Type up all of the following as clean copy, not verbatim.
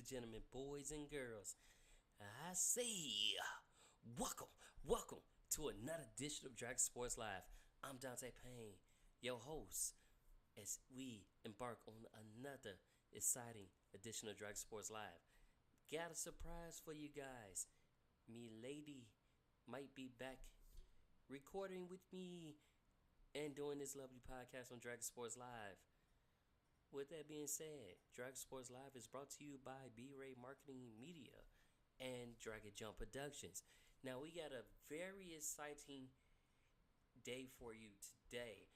gentlemen, boys and girls, I say, welcome to another edition of Dragon Sports Live. I'm Dante Payne, your host, as we embark on another exciting edition of Dragon Sports Live. Got a surprise for you guys. Me lady might be back recording with me and doing this lovely podcast on Dragon Sports Live. With that being said, Dragon Sports Live is brought to you by B-Ray Marketing Media and DragonJumppro Productions. Now, we got a very exciting day for you today.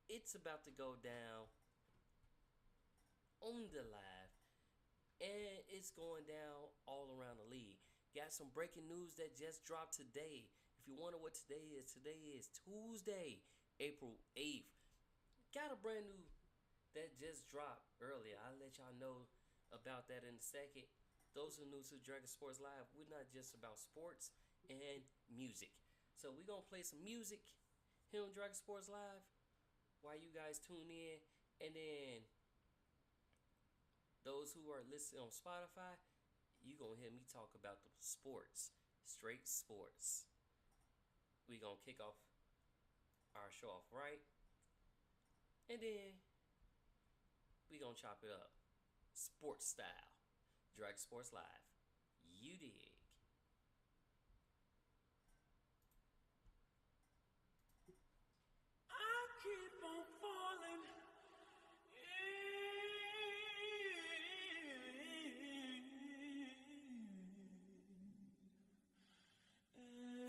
It's about to go down on the live, and it's going down all around the league. Got some breaking news that just dropped today. If you wonder what today is Tuesday, April 8th. Got a brand new that just dropped earlier. I'll let y'all know about that in a second. Those who are new to Dragon Sports Live, we're not just about sports and music. So we're going to play some music here on Dragon Sports Live while you guys tune in. And then those who are listening on Spotify, you're going to hear me talk about the sports, straight sports. We're going to kick off our show off right. And then we gonna chop it up, sports style, Dragon Sports Live. You dig? I keep on falling.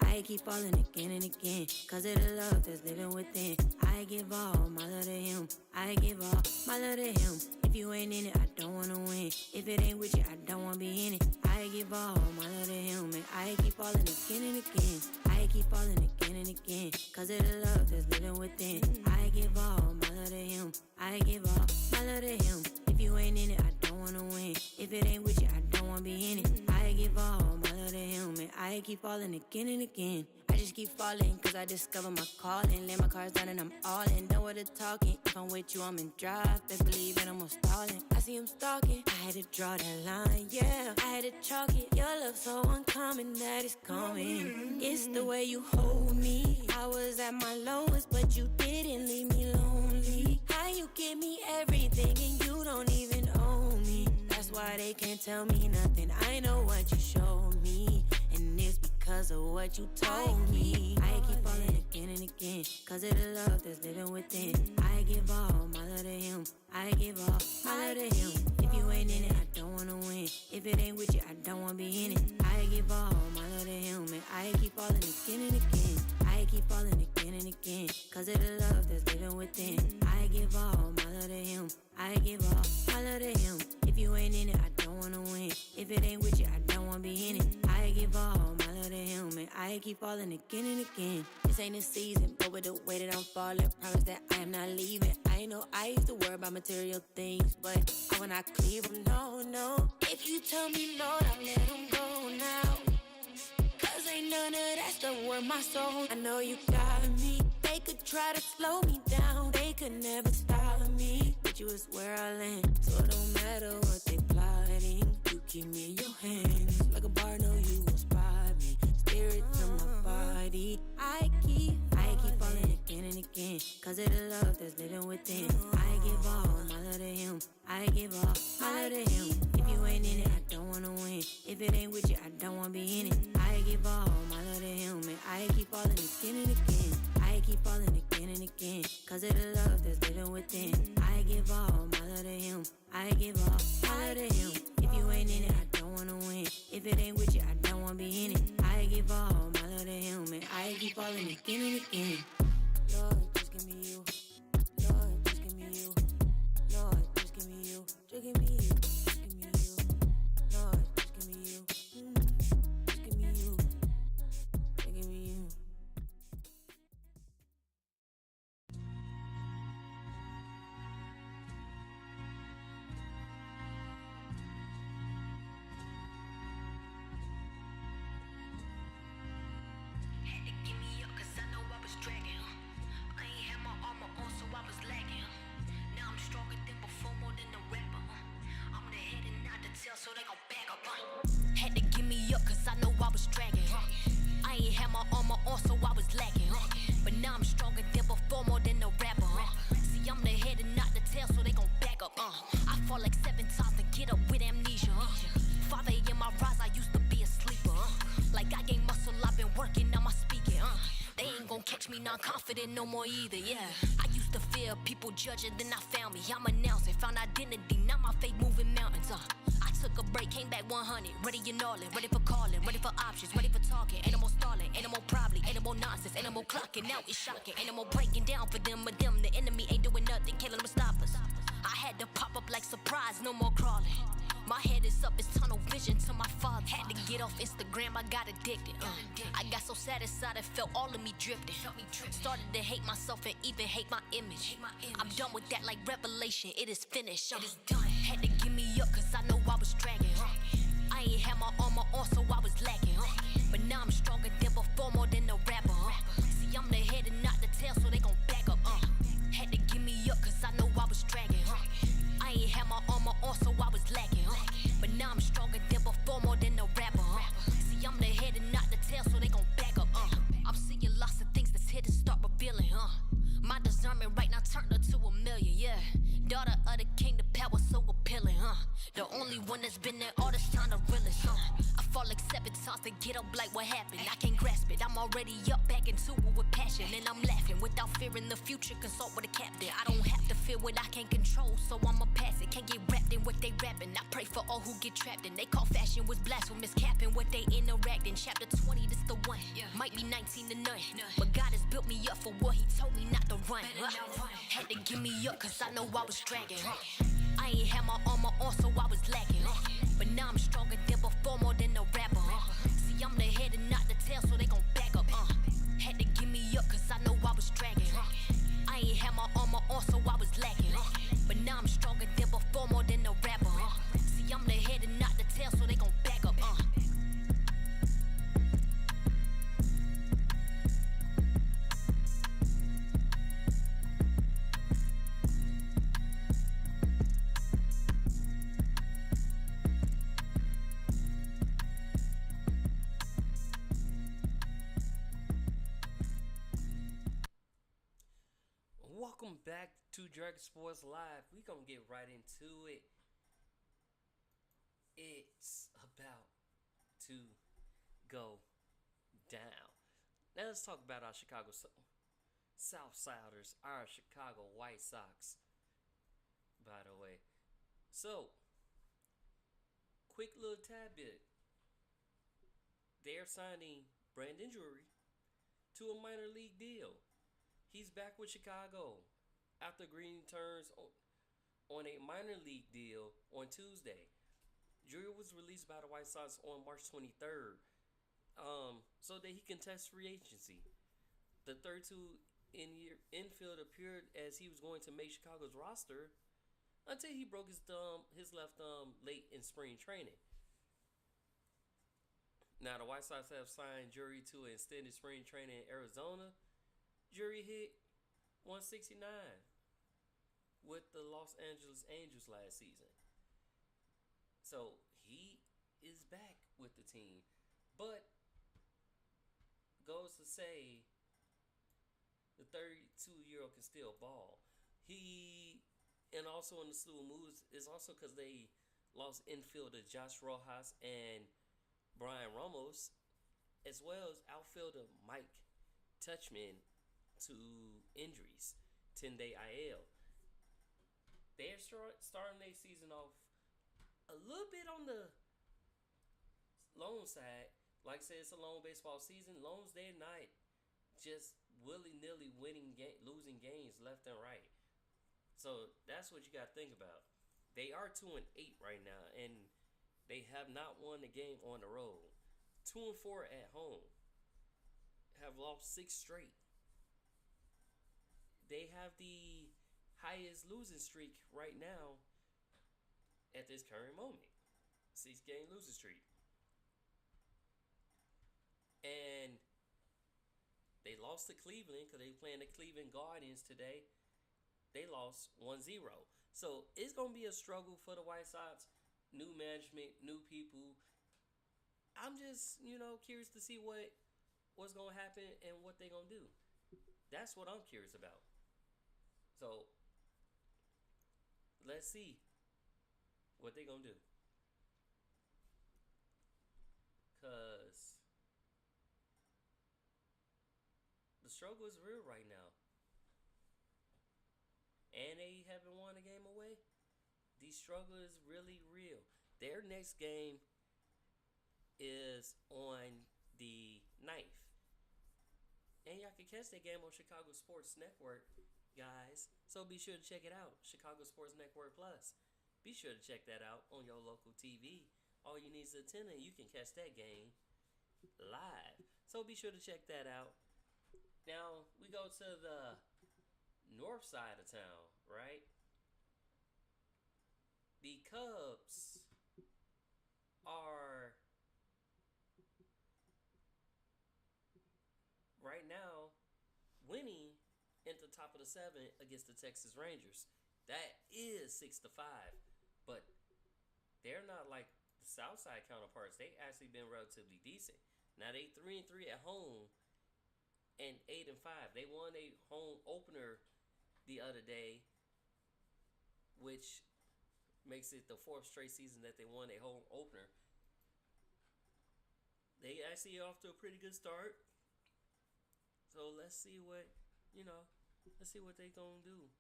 I keep falling again and again, cause of the love that's living within. I give all my love to him, I give all my love to him. If you ain't in it, I don't wanna win. If it ain't with you, I don't wanna be in it. I give all my love to him, and I keep falling again and again. I keep falling again and again, cause of the love that's living within. I give all my love to him, I give all my love to him. If you ain't in it, I don't wanna win. If it ain't with you, I don't wanna be in it. I give all my love to him, and I keep falling again and again. I just keep falling, cause I discover my calling. Lay my cards down and I'm all in, done with the talking. If I'm with you, I'm in drive, best believe it, I'm on stalling. I see him stalking, I had to draw that line, yeah. I had to chalk it, your love so uncommon that it's coming. It's the way you hold me. I was at my lowest, but you didn't leave me lonely. How you give me everything and you don't even own me. That's why they can't tell me nothing. I know what you showed me, and it's because of what you told me. I keep falling again and again, cause of the love that's living within. I give all my love to him, I give all my love to him. If you ain't in it, I don't wanna win. If it ain't with you, I don't wanna be in it. I give all my love to him, and I keep falling again and again. I keep falling again and again, cause of the love that's living within. I give all my love to him, I give all my love to him. If you ain't in it, I don't wanna win. If it ain't with you, I don't wanna be in it. I give all my love to him, and I keep falling again and again. This ain't a season, but with the way that I'm falling, promise that I am not leaving. I know I used to worry about material things, but I will not cleave them, no. If you tell me no, I'll let them go now. Cause ain't none of that stuff worth my soul. I know you got me. They could try to slow me down, they could never stop me. But you is where I land, so it don't matter what they plotting. You keep me in your hands, like a bar, know you won't spot me. Spirit to my body, I keep falling again and again, cause of the love that's living within. I give all my love to him, I give all my love to him. If you ain't in it, I don't wanna win. If it ain't with you, I don't wanna be in it. I give all my love to him, and I keep falling again and again. I keep falling again and again, cause of the love that's living within. I give all my love to him, I give all my love to him. If you ain't in it, I don't wanna win. If it ain't with you, I don't wanna be in it. I give all my love to him, and I keep falling again and again. Lord, just give me you. Lord, just give me you. Lord, just give me you. Just give me you. Just give me you. Lord, just give me you. Just give me you. Just give me you. Had to give me up 'cause I know I was dragging. I ain't had my armor on, so I was lagging. Now I'm stronger than before, more than a rapper. makes me not confident no more either, yeah. I used to fear people judging, then I found me. I'm announcing, found identity, now my faith moving mountains, I took a break, came back 100, ready and all in, ready for calling, ready for options, ready for talking. Ain't no more stalling, ain't no more probably, ain't no more nonsense, ain't no more clocking. Now it's shocking, ain't no more breaking down for them or them. The enemy ain't doing nothing, can't let them stop us. I had to pop up like surprise, no more crawling. My head is up, it's tunnel vision to my father. Had to get off Instagram, I got addicted. I got so satisfied, I felt all of me drifting. Started to hate myself and even hate my image. I'm done with that like revelation, it is finished. It is done. Had to give me up, cause I know I was dragging. I ain't had my armor on, so I was lacking. But now I'm stronger than before, more than a rapper. See, I'm the head and not the tail, so they gon' back up. Had to give me up, cause I know I was dragging. I ain't had my armor on, so I was lacking. But now I'm stronger than before, more than a rapper. See, I'm the head and not the tail, so they gon' back up. I'm seeing lots of things that's here to start revealing. My discernment right now turned her to a million, yeah. Daughter of the king, the power so appealing, The only one that's been there all this time, the realest, I fall like 7 times to get up like what happened. I can't grasp it, I'm already up back into it with passion. And I'm laughing without fearing the future, consult with a captain. I don't have to fear what I can't control, so I'ma pass it. Can't get wrapped in what they rapping. I pray for all who get trapped in. They call fashion was blasphemous, capping what they interact in. Chapter 20, this the one, might be 19 to none, but God has built me up for what he told me not to run. Had to give me up, cause I know I was dragging. I ain't had my armor on, so I was lacking. But now I'm stronger than before, more than a rapper. See, I'm the head and not the tail, so they gon' back up. Had to give me up, cause I know I was dragging. I ain't had my armor on, so I was lacking. But now I'm stronger than before, more than a rapper. See, I'm the head and not the tail, so they gon' back up. Welcome back to Dragon Sports Live. We gonna get right into it. It's about to go down. Now let's talk about our Chicago Southsiders, our Chicago White Sox, by the way. So, quick little tad bit. They're signing Brandon Drury to a minor league deal. He's back with Chicago after agreeing terms on a minor league deal on Tuesday. Drury was released by the White Sox on March 23rd, so that he can test free agency. The 32-year infield appeared as he was going to make Chicago's roster until he broke his left thumb late in spring training. Now the White Sox have signed Drury to an extended spring training in Arizona. Drury hit 169 with the Los Angeles Angels last season. So he is back with the team. But goes to say the 32-year-old can still ball. And also in the slew of moves is also because they lost infielder Josh Rojas and Brian Ramos, as well as outfielder Mike Touchman to injuries, 10-day IL. They're starting their season off a little bit on the lone side. Like I said, it's a lone baseball season. Lones, they're not just willy-nilly losing games left and right. So that's what you got to think about. They are 2-8 right now, and they have not won a game on the road. 2-4 at home. Have lost 6 straight. They have the highest losing streak right now at this current moment. 6-game losing streak. And they lost to Cleveland because they playing the Cleveland Guardians today. They lost 1-0. So it's going to be a struggle for the White Sox. New management, new people. I'm just, curious to see what's going to happen and what they're going to do. That's what I'm curious about. So let's see what they're going to do. Because the struggle is real right now. And they haven't won a game away. The struggle is really real. Their next game is on the 9th. And y'all can catch that game on Chicago Sports Network, guys. So be sure to check it out. Chicago Sports Network Plus. Be sure to check that out on your local TV. All you need is an antenna and you can catch that game live. So be sure to check that out. Now, we go to the north side of town, right? The Cubs are right now winning at the top of the 7 against the Texas Rangers. That is 6-5, but they're not like the Southside counterparts. They actually been relatively decent. Now they 3-3 at home and 8-5. They won a home opener the other day, which makes it the 4th straight season that they won a home opener. They actually off to a pretty good start. So let's see what, let's see what they gonna do.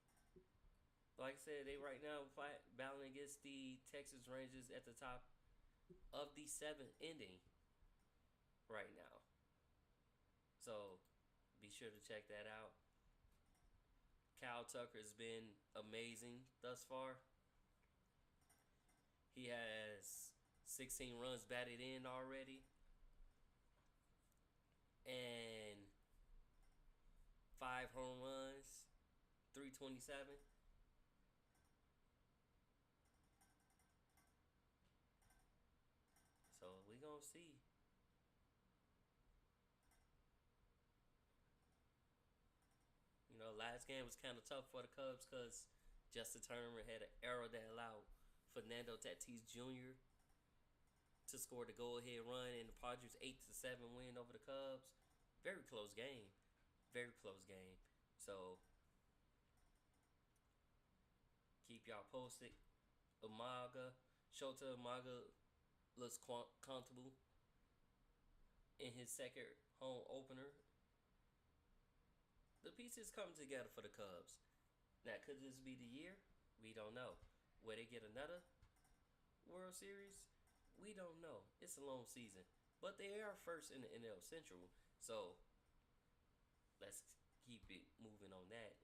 Like I said, they right now battling against the Texas Rangers at the top of the 7th inning right now. So be sure to check that out. Kyle Tucker's been amazing thus far. He has 16 runs batted in already. And 5 home runs, 327. So we gonna see. Last game was kind of tough for the Cubs because Justin Turner had an error that allowed Fernando Tatis Jr. to score the go-ahead run in the Padres' 8-7 win over the Cubs. Very close game. Very close game. So keep y'all posted. Shota Umaga looks comfortable in his second home opener. The pieces come together for the Cubs. Now, could this be the year? We don't know. Will they get another World Series? We don't know. It's a long season. But they are first in the NL Central. So, let's keep it moving on that.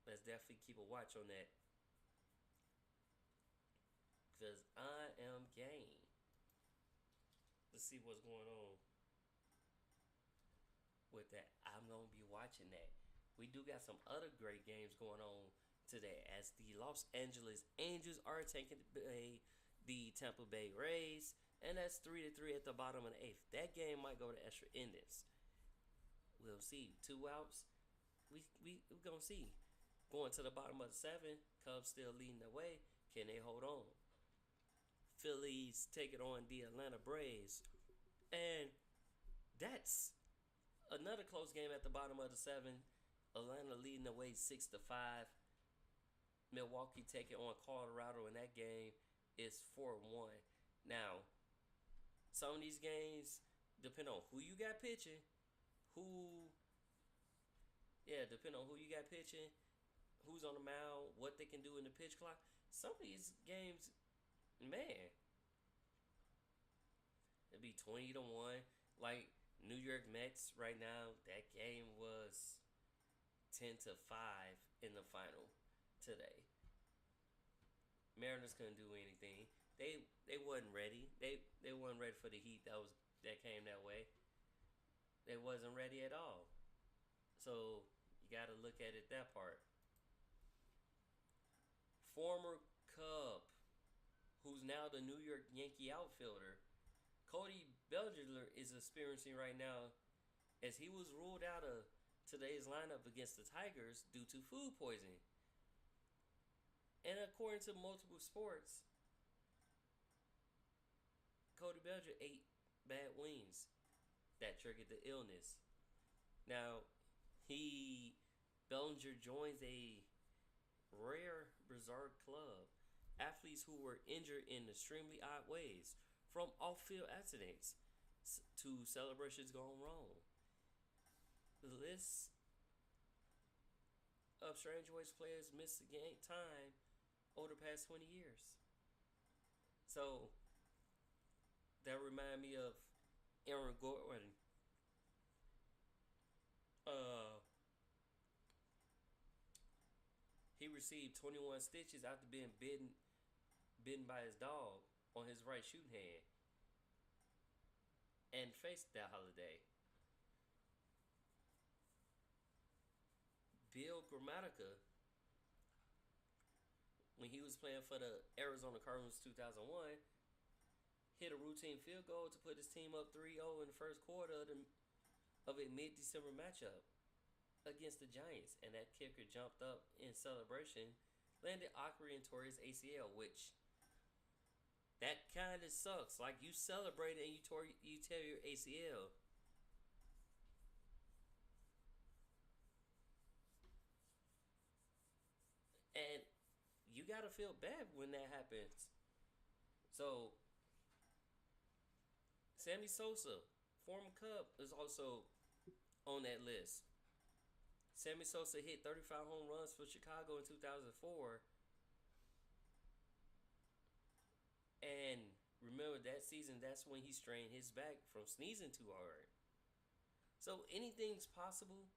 Let's definitely keep a watch on that. Because I am game. Let's see what's going on with that. I'm going to be watching that. We do got some other great games going on today as the Los Angeles Angels are taking the Tampa Bay Rays, and that's 3-3 at the bottom of the 8th. That game might go to extra innings. We'll see. 2 outs. We're going to see. Going to the bottom of the 7th, Cubs still leading the way. Can they hold on? Phillies take it on the Atlanta Braves. And that's another close game at the bottom of the 7th. Atlanta leading the way 6-5. Milwaukee taking on Colorado, and that game is 4-1. Now, some of these games depend on who you got pitching, depend on who you got pitching, who's on the mound, what they can do in the pitch clock. Some of these games, man, it'd be 20-1. Like New York Mets right now, that game was 10-5 in the final today. Mariners couldn't do anything. They wasn't ready. They weren't ready for the heat that came that way. They wasn't ready at all. So you got to look at it that part. Former Cub, who's now the New York Yankee outfielder, Cody Bellinger is experiencing right now, as he was ruled out of today's lineup against the Tigers due to food poisoning. And according to multiple sports, Cody Bellinger ate bad wings that triggered the illness. Now, Bellinger joins a rare, bizarre club. Athletes who were injured in extremely odd ways, from off-field accidents to celebrations gone wrong. the list of strange ways players miss the game time over the past 20 years. So that remind me of Aaron Gordon. He received 21 stitches after being bitten by his dog on his right shooting hand and faced that holiday. Bill Gramatica, when he was playing for the Arizona Cardinals 2001, hit a routine field goal to put his team up 3-0 in the first quarter of a mid-December matchup against the Giants, and that kicker jumped up in celebration, landed awkwardly and tore his ACL, which that kind of sucks. Like, you celebrated and you tear your ACL. And you gotta feel bad when that happens. So, Sammy Sosa, former Cub, is also on that list. Sammy Sosa hit 35 home runs for Chicago in 2004. And remember that season, that's when he strained his back from sneezing too hard. So anything's possible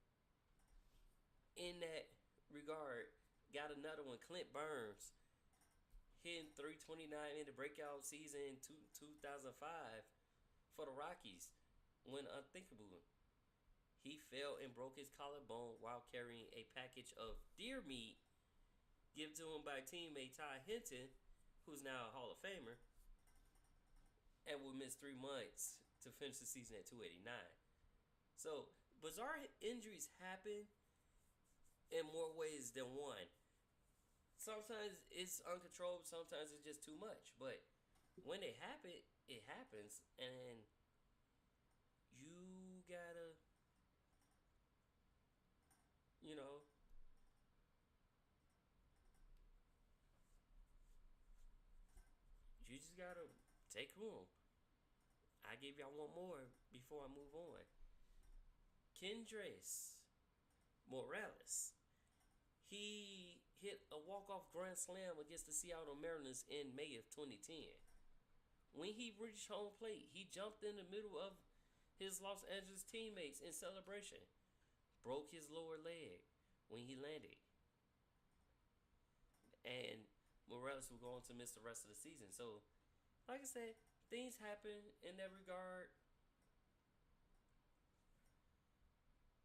in that regard. Got another one, Clint Burns, hitting 329 in the breakout season in 2005 for the Rockies when unthinkable. He fell and broke his collarbone while carrying a package of deer meat given to him by teammate Ty Hinton, who's now a Hall of Famer, and will miss 3 months to finish the season at 289. So, bizarre injuries happen in more ways than one. Sometimes it's uncontrolled, sometimes it's just too much. But when it happens, it happens, and you gotta, you know, you just gotta take room. I give y'all one more before I move on. Kendrys Morales. He hit a walk-off grand slam against the Seattle Mariners in May of 2010. When he reached home plate, he jumped in the middle of his Los Angeles teammates in celebration. Broke his lower leg when he landed. And Morales will go on to miss the rest of the season. So, like I said, things happen in that regard.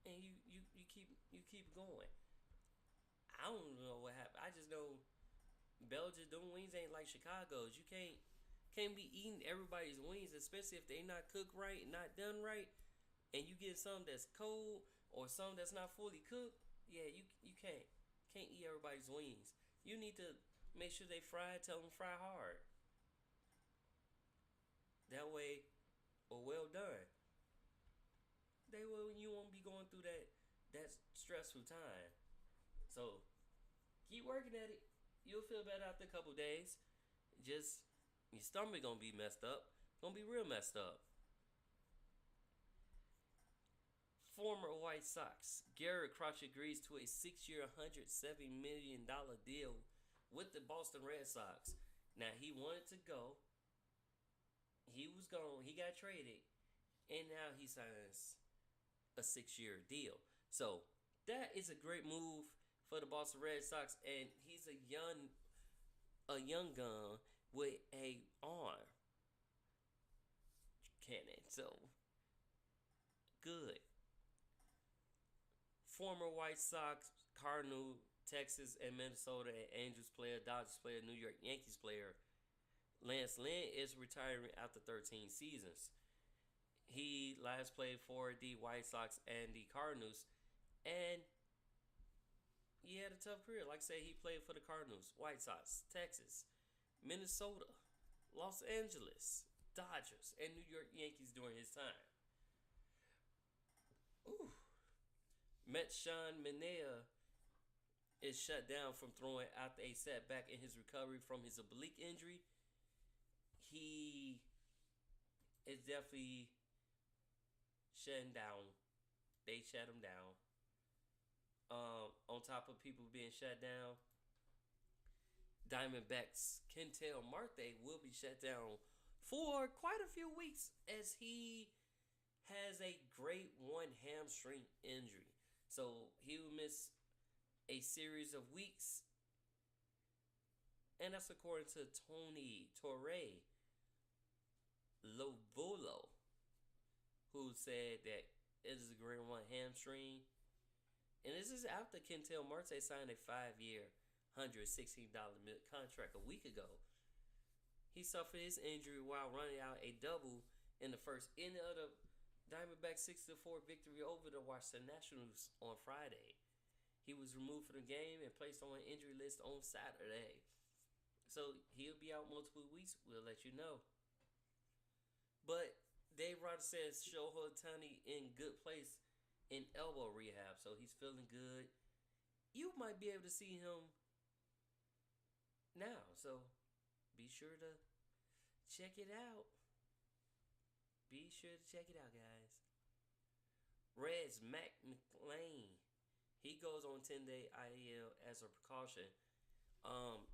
And you keep going. I don't know what happened. I just know Belgium, them wings ain't like Chicago's. You can't be eating everybody's wings, especially if they not cooked right and not done right, and you get some that's cold or some that's not fully cooked. Yeah, you can't eat everybody's wings. You need to make sure they fry. Tell them fry hard. That way, or well done. That way you won't be going through that stressful time. So, keep working at it. You'll feel better after a couple days. Just, your stomach gonna be messed up. Gonna be real messed up. Former White Sox, Garrett Crutch agrees to a 6-year, $170 million deal with the Boston Red Sox. Now, he wanted to go. He was gone. He got traded. And now he signs a 6-year deal. So, that is a great move for the Boston Red Sox, and he's a young gun with a arm cannon. So good. Former White Sox, Cardinal, Texas, and Minnesota and Angels player, Dodgers player, New York Yankees player Lance Lynn is retiring after 13 seasons. He last played for the White Sox and the Cardinals, and he had a tough career. Like I say, he played for the Cardinals, White Sox, Texas, Minnesota, Los Angeles, Dodgers, and New York Yankees during his time. Ooh. Mets Sean Manaea is shut down from throwing after a setback in his recovery from his oblique injury. He is definitely shutting down they shut him down. On top of people being shut down, Diamondbacks Kentel Marte will be shut down for quite a few weeks as he has a grade 1 hamstring injury. So he will miss a series of weeks. And that's according to Tony Torre Lovolo, who said that it is a grade 1 hamstring. And this is after Kentel Marte signed a 5-year, $116 contract a week ago. He suffered his injury while running out a double in the first inning of the Diamondbacks 6-4 victory over the Washington Nationals on Friday. He was removed from the game and placed on an injury list on Saturday. So he'll be out multiple weeks. We'll let you know. But Dave Rogers says Shohei Ohtani in good place in elbow rehab, so he's feeling good. You might be able to see him now, so be sure to check it out. Be sure to check it out, guys. Reds Mac McLean, he goes on 10-day IL as a precaution.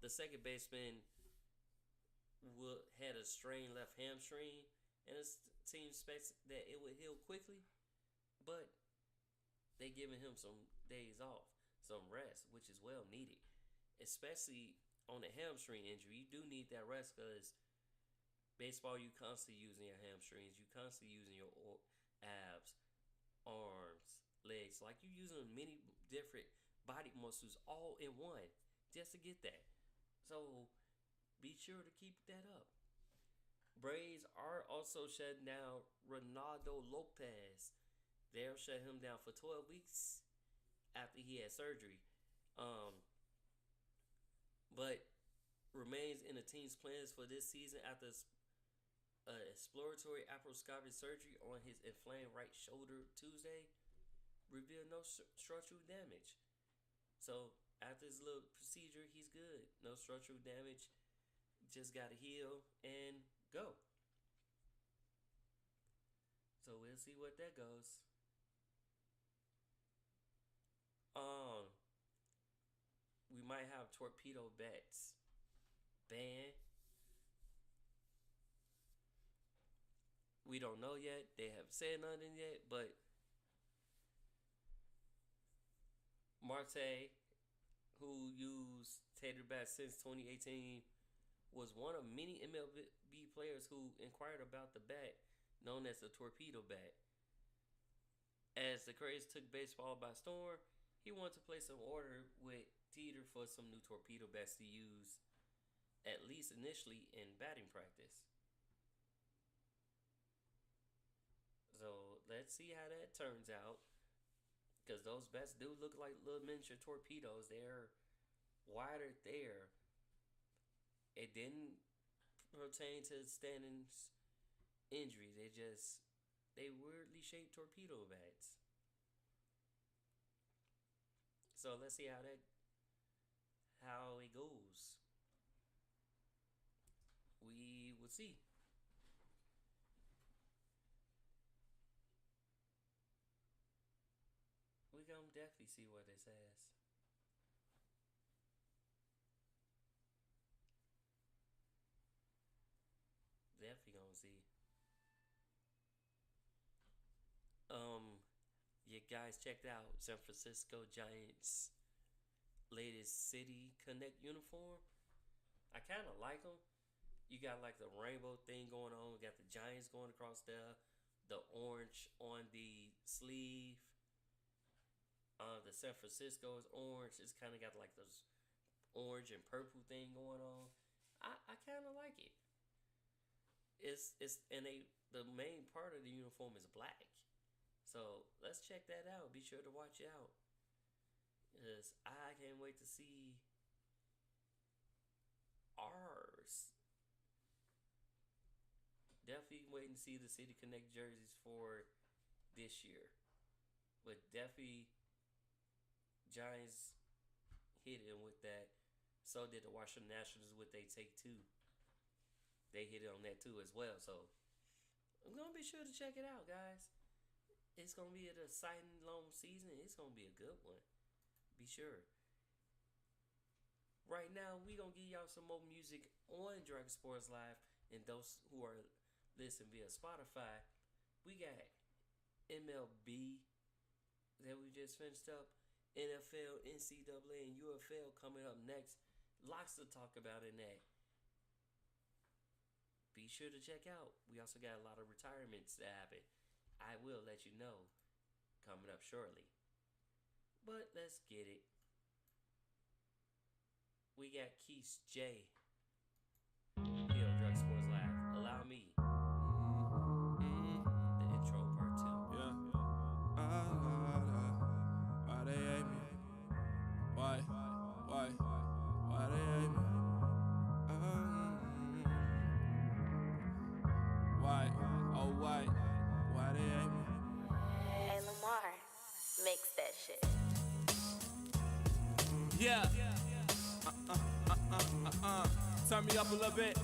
The second baseman had a strained left hamstring, and his team expects that it would heal quickly, but they giving him some days off, some rest, which is well needed, especially on a hamstring injury. You do need that rest because baseball, you constantly using your hamstrings, you constantly using your abs, arms, legs, like you using many different body muscles all in one just to get that. So be sure to keep that up. Braves are also shutting down Ronaldo Lopez. They'll shut him down for 12 weeks after he had surgery. But remains in the team's plans for this season after exploratory laparoscopic surgery on his inflamed right shoulder Tuesday revealed no structural damage. So after his little procedure, he's good. No structural damage. Just got to heal and go. So we'll see what that goes. We might have torpedo bats banned. We don't know yet. They haven't said nothing yet, but Marte, who used tater bats since 2018, was one of many MLB players who inquired about the bat known as the torpedo bat. As the craze took baseball by storm, he wanted to place an order with Teeter for some new torpedo bats to use, at least initially in batting practice. So let's see how that turns out, because those bats do look like little miniature torpedoes. They're wider there. It didn't pertain to Stanton's injury. They weirdly shaped torpedo bats. So let's see how it goes. We will see. We're gonna definitely see what it says. Definitely gonna see. You guys checked out San Francisco Giants' latest City Connect uniform. I kind of like them. You got like the rainbow thing going on. You got the Giants going across there. The orange on the sleeve. The San Francisco is orange. It's kind of got like those orange and purple thing going on. I kind of like it. The main part of the uniform is black. So let's check that out. Be sure to watch it out. Because I can't wait to see ours. Definitely waiting to see the City Connect jerseys for this year. But definitely Giants hit it with that. So did the Washington Nationals with they take two. They hit it on that too as well. So I'm going to be sure to check it out, guys. it's gonna be an exciting long season. It's gonna be a good one. Be sure. Right now, we gonna give y'all some more music on Dragon Sports Live, and those who are listening via Spotify, we got MLB that we just finished up, NFL, NCAA, and UFL coming up next. Lots to talk about in that. Be sure to check out. We also got a lot of retirements that happen. I will let you know coming up shortly. But let's get it. We got Keith J. Here on Drug Sports Live. Allow me. The intro part 2. Yeah. Why they hate me? Why they hate me? Why they hate me? Hey Lamar, mix that shit. Yeah. Turn me up a little bit.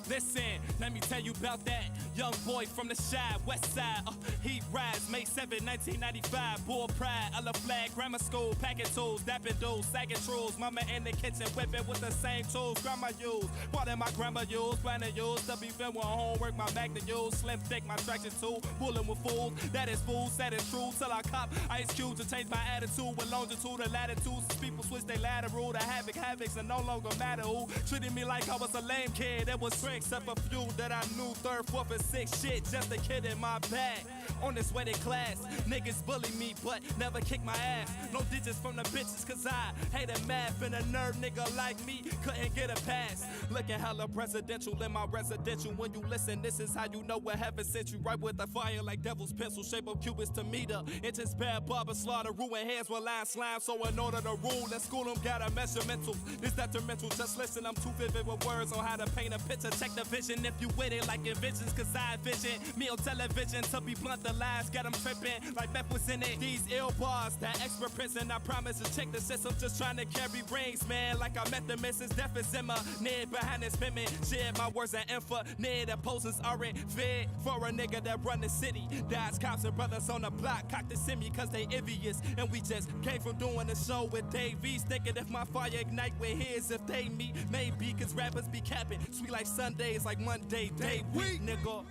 Listen, let me tell you about that young boy from the shy west side. He rides May 7, 1995. Bull pride, Ella flag, grammar school, packing tools, dapping dudes, sagging trolls. Mama in the kitchen whipping with the same tools grandma used. What in my grandma used, planning used. WFM with homework, my magna used. Slim thick, my traction tool, bulling with fools. That is fool, said it's true. Till I cop ice cubes to change my attitude with longitude and latitudes. People switch their lateral to havocs and no longer matter who. Treating me like I was a lame kid. It was trick. Except a few that I knew, 3rd, 4th, and 6th. Shit, just a kid in my bag. On this way to class, niggas bully me, but never kick my ass. No digits from the bitches, cause I hated math. And a nerd nigga like me couldn't get a pass. Looking hella presidential in my residential. When you listen, this is how you know what heaven sent you. Right with the fire like devil's pencil, shape of cubits to meter. It's just bad barber slaughter, ruin hands with line slime. So in order to rule, let's school them, gotta measure mentals. This detrimental, just listen, I'm too vivid with words on how to paint a picture. Check the vision if you with it like envisions, cause I envision me on television to be blunt. The lies got them tripping like Beth was in it. These ill bars, that expert prison, I promise to check the system. Just trying to carry rings, man, like I met the Mrs. Death is in my near behind this payment. Shit, my words are info, near the posters aren't fit for a nigga that run the city. Dodge cops and brothers on the block, cock to send me cause they envious. And we just came from doing the show with Dave V's, thinking if my fire ignite with his, if they meet, maybe cause rappers be capping. Sweet like Sundays, like Monday, day, week, nigga.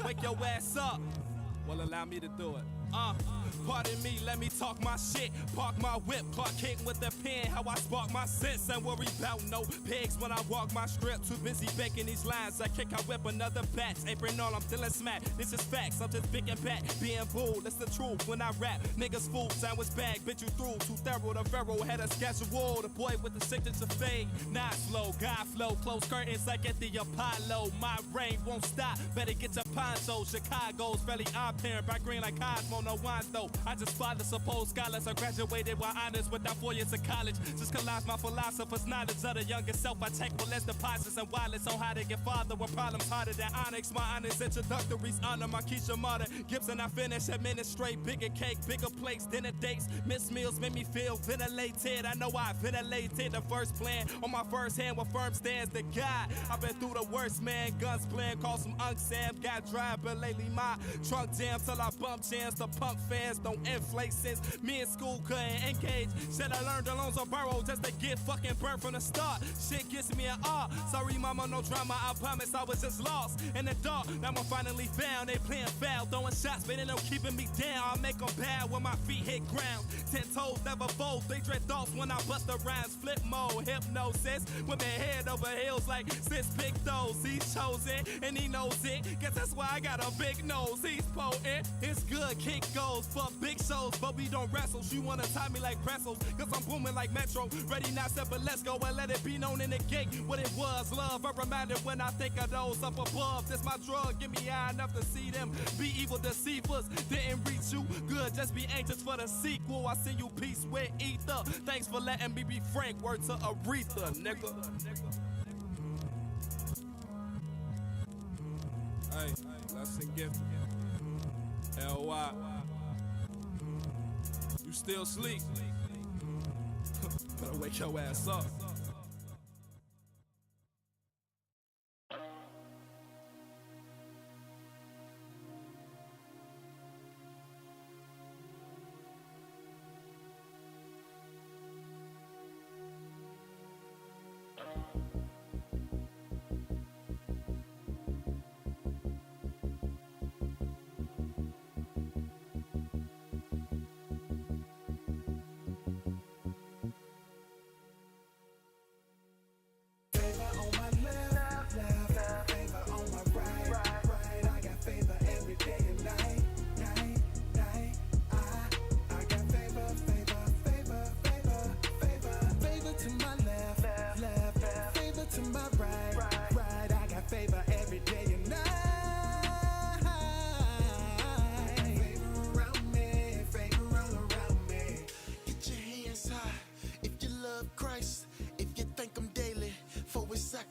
Wake your ass up. Well, allow me to do it. Pardon me, let me talk my shit. Park my whip, Clark Kent with the pen. How I spark my sense. Ain't worry about no pigs when I walk my strip. Too busy baking these lines. I kick, I whip another batch. Apron on, I'm feeling smack. This is facts, I'm just big and back. Being bold, that's the truth. When I rap, niggas fool. Sandwich bag, bitch you through. Too thorough, the pharaoh had a schedule. The boy with the signature fade. Not slow, God flow. Close curtains like at the Apollo. My rain won't stop. Better get your poncho. Chicago's fairly on parent by green like Cosmo. No wine though. I just father supposed scholars. I graduated with honors without 4 years of college. Just collage my philosopher's knowledge of the younger self. I take with less deposits and wallets on how to get farther with problems harder than Onyx. My honors introductories honor my Keisha Martyr. Gibson I finish administrate. Bigger cake, bigger plates, dinner dates. Miss meals make me feel ventilated. I know I ventilated the first plan on my first hand with firm stands. The guy I've been through the worst, man. Guns playing, call some Unc Sam. Got dry, but lately my trunk jam till I bump jams. The punk fans don't inflate since me in school couldn't engage. Said I learned Alonzo Burrow just to get fucking burnt from the start. Shit gets me an awe. Sorry mama, no drama, I promise I was just lost in the dark. Now I'm finally found. They playing foul, throwing shots, but they don't keeping me down. I make them bad when my feet hit ground. 10 toes never fold. They dread thoughts when I bust the rhymes. Flip mode, hypnosis. Women head over heels like sis pick those. He's chosen and he knows it. Guess that's why I got a big nose. He's potent. It's good, kick goes for big shows, but we don't wrestle. She wanna tie me like pretzels, cause I'm booming like Metro. Ready now, set, but let's go and let it be known in the gate what it was. Love, a reminder when I think of those up above. This my drug, give me eye enough to see them. Be evil deceivers, didn't reach you. Good, just be anxious for the sequel. I send you peace with ether. Thanks for letting me be frank. Word to Aretha, nigga. Hey, lesson gift. L.Y. You still sleep? Better wake your ass up.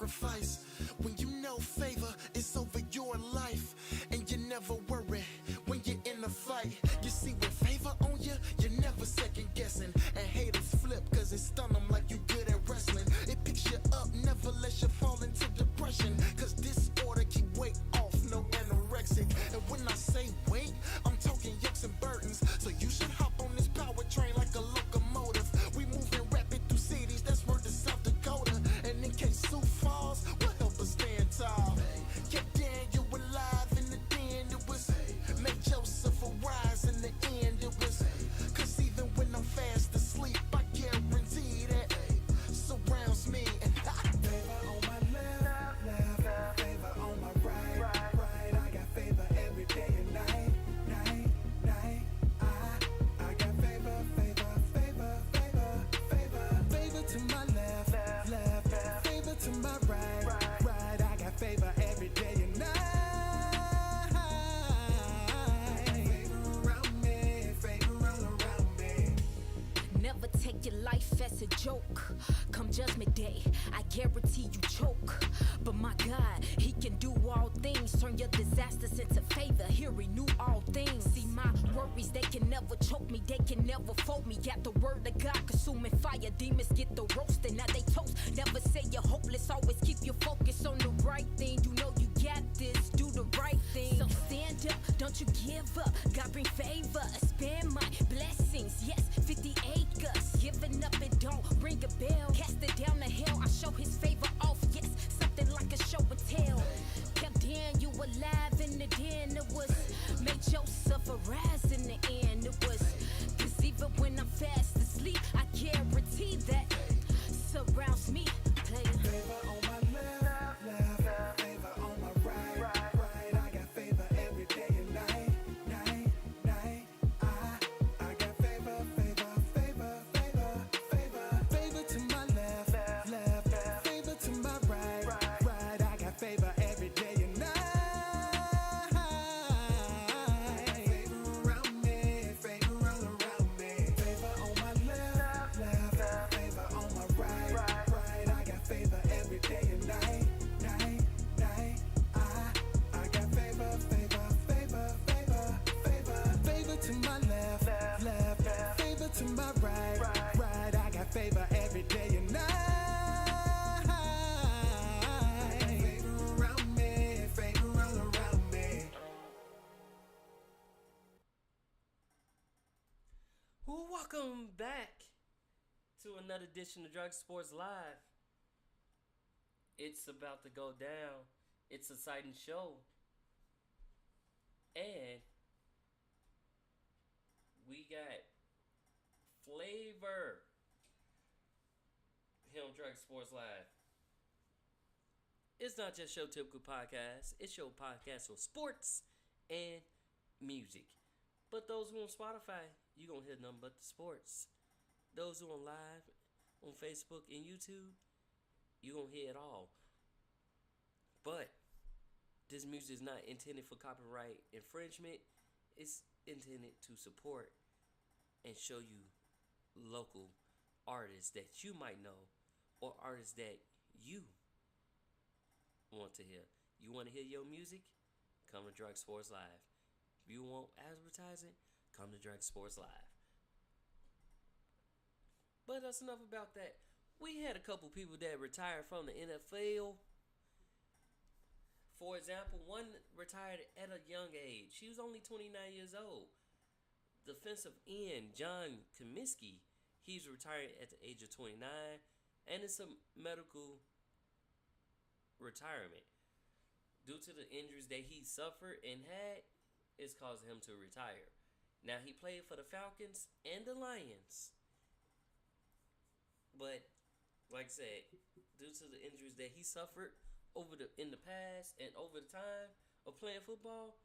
sacrifice. When you know favor is over your life, and you never worry when you're in a fight. You see, with favor on you, you're never second guessing. And haters flip, cause it stun them like you good at wrestling. It picks you up, never lets you fall into depression. Cause disorder keep weight off, no anorexic. And when I say weight, I'm talking yokes and burdens. So you should hop on this power train like a locomotive. We moving rapid through cities, that's word to South Dakota. And in case Sioux falls, we'll help us stand tall. Kept Daniel alive in the den, it was make Joseph arise in the end, it was. Cause even when I'm fast asleep, I guarantee that surrounds me. And favor on my left, favor on my right. I got favor every day and night. I got favor. Favor to my left, favor to my right. I got favor every day and night. Favor all around me. Never take your life as a joke. Come judgment day, I guarantee you choke. But my God, he can do all things. Turn your disasters into favor. He'll renew all things. See my worries, they can never choke me. They can never fold me. Got the word of God consuming fire. Demons get the roasting. Now they toast. Never say you're hopeless. Always keep your focus on the right thing. You know you got this. Do the right thing. So stand up. Don't you give up. God bring favor. Expand my blessings. Yes, 50 acres. Giving up it don't ring a bell. Cast it down the hill. I show his favor off. Yes, something like a show and tell. Kept Daniel alive in the den. It was made Joseph arise in the end. It was cause even when I'm fast asleep, I guarantee that surrounds me. Favor on my left, favor on my right. I got favor every day and night. I got favor. Favor to my left, favor to my right. I got favor every day and night. Favor around me, favor all around me. Favor on my left, favor on my right. I got favor every day and night. I got favor. Favor to my left, favor to my right. I got favor every day and night. Favor around me, favor all around me. Welcome back to another edition of Dragon Sports Live. It's about to go down. It's an exciting show. And we got Flavor here on Dragon Sports Live. It's not just your typical podcast. It's your podcast on sports and music. But those who on Spotify, you gonna hear nothing but the sports. Those who on live on Facebook and YouTube, you gonna hear it all. But this music is not intended for copyright infringement. It's intended to support and show you local artists that you might know or artists that you want to hear. You want to hear your music? Come to Drag Sports Live. If you want advertising, come to Drag Sports Live. But that's enough about that. We had a couple people that retired from the NFL. For example, one retired at a young age. She was only 29 years old. Defensive end John Comiskey, he's retired at the age of 29, and it's a medical retirement. Due to the injuries that he suffered and had, it's causing him to retire. Now, he played for the Falcons and the Lions. But, like I said, due to the injuries that he suffered in the past and over the time of playing football,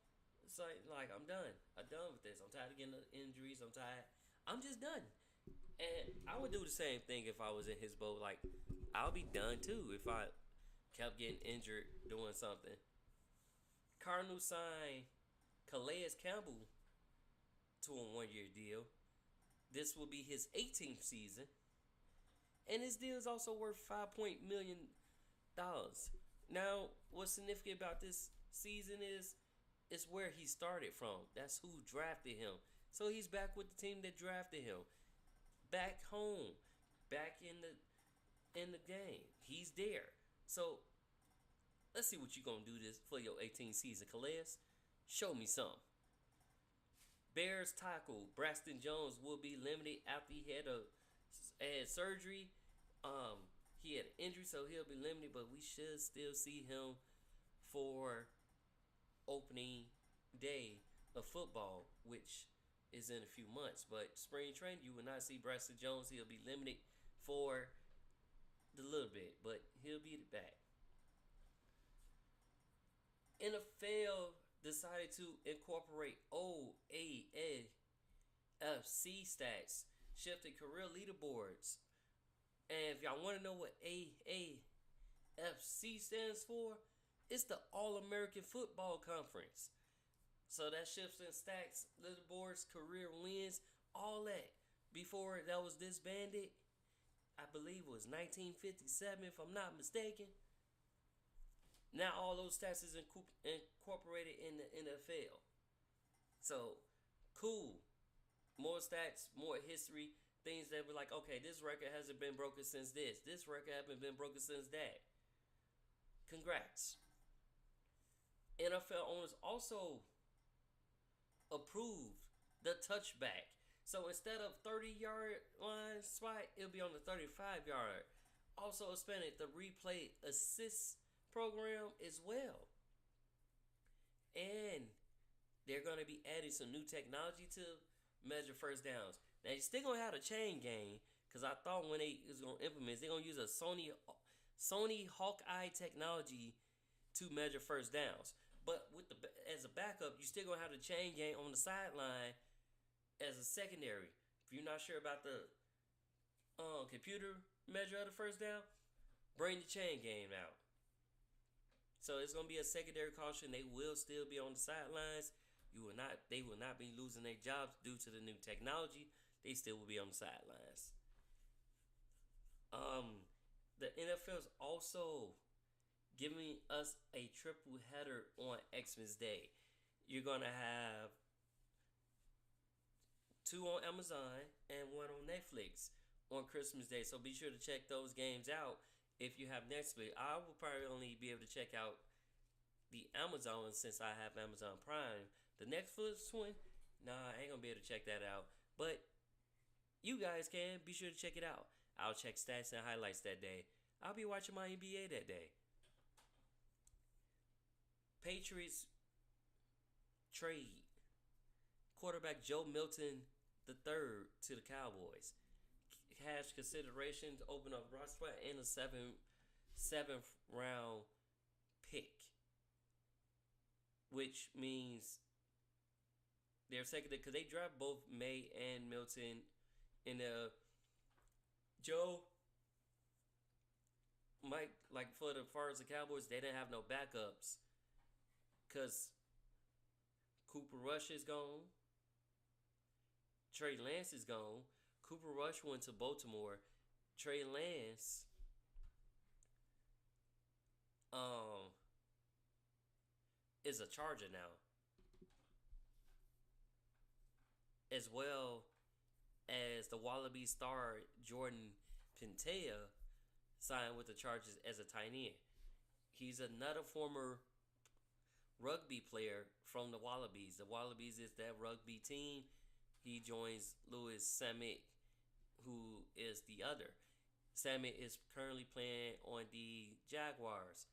it's like I'm done. I'm done with this. I'm tired of getting the injuries. I'm just done. And I would do the same thing if I was in his boat. Like, I'll be done too if I kept getting injured doing something. Cardinals signed Calais Campbell to a 1-year deal. This will be his 18th season. And his deal is also worth $5 million Now, what's significant about this season is where he started from. That's who drafted him. So he's back with the team that drafted him. Back home. Back in the game. He's there. So let's see what you're gonna do this for your 18th season. Calais, show me some. Bears tackle Braxton Jones will be limited after he had surgery. He had an injury, so he'll be limited, but we should still see him for opening day of football, which is in a few months. But spring training, you will not see Braxton Jones. He'll be limited for the little bit, but he'll be back. NFL decided to incorporate OAFC stats, shifting career leaderboards. And if y'all want to know what AAFC stands for, it's the All-American Football Conference. So that shifts in stats, leaderboards, career wins, all that. Before that was disbanded, I believe it was 1957, if I'm not mistaken. Now all those stats is incorporated in the NFL. So, cool. More stats, more history. Things that were like, okay, this record hasn't been broken since this. This record hasn't been broken since that. Congrats. NFL owners also approved the touchback. So instead of 30-yard line spot, it'll be on the 35-yard. Also expanded the replay assist program as well. And they're going to be adding some new technology to measure first downs. Now, you're still going to have the chain game, because I thought when they was going to implement, they're going to use a Sony Hawkeye technology to measure first downs. But as a backup, you still going to have the chain game on the sideline as a secondary. If you're not sure about the computer measure of the first down, bring the chain game out. So it's going to be a secondary caution. They will still be on the sidelines. They will not be losing their jobs due to the new technology. They still will be on the sidelines. The NFL is also giving us a triple header on Xmas Day. You're going to have 2 on Amazon and 1 on Netflix on Christmas Day. So be sure to check those games out if you have Netflix. I will probably only be able to check out the Amazon one since I have Amazon Prime. The Netflix one, nah, I ain't going to be able to check that out. But you guys can. Be sure to check it out. I'll check stats and highlights that day. I'll be watching my NBA that day. Patriots trade quarterback Joe Milton III to the Cowboys. Cash consideration to open up roster and a seventh round pick, which means they're second because they draft both May and Milton in the Joe. Mike, like for the far as the Cowboys, they didn't have no backups because Cooper Rush is gone. Trey Lance is gone. Cooper Rush went to Baltimore. Trey Lance is a Charger now. As well as the Wallaby star Jordan Pintea signed with the Chargers as a tight end. He's another former rugby player from the Wallabies. The Wallabies is that rugby team. He joins Louis Samet, who is the other. Samet is currently playing on the Jaguars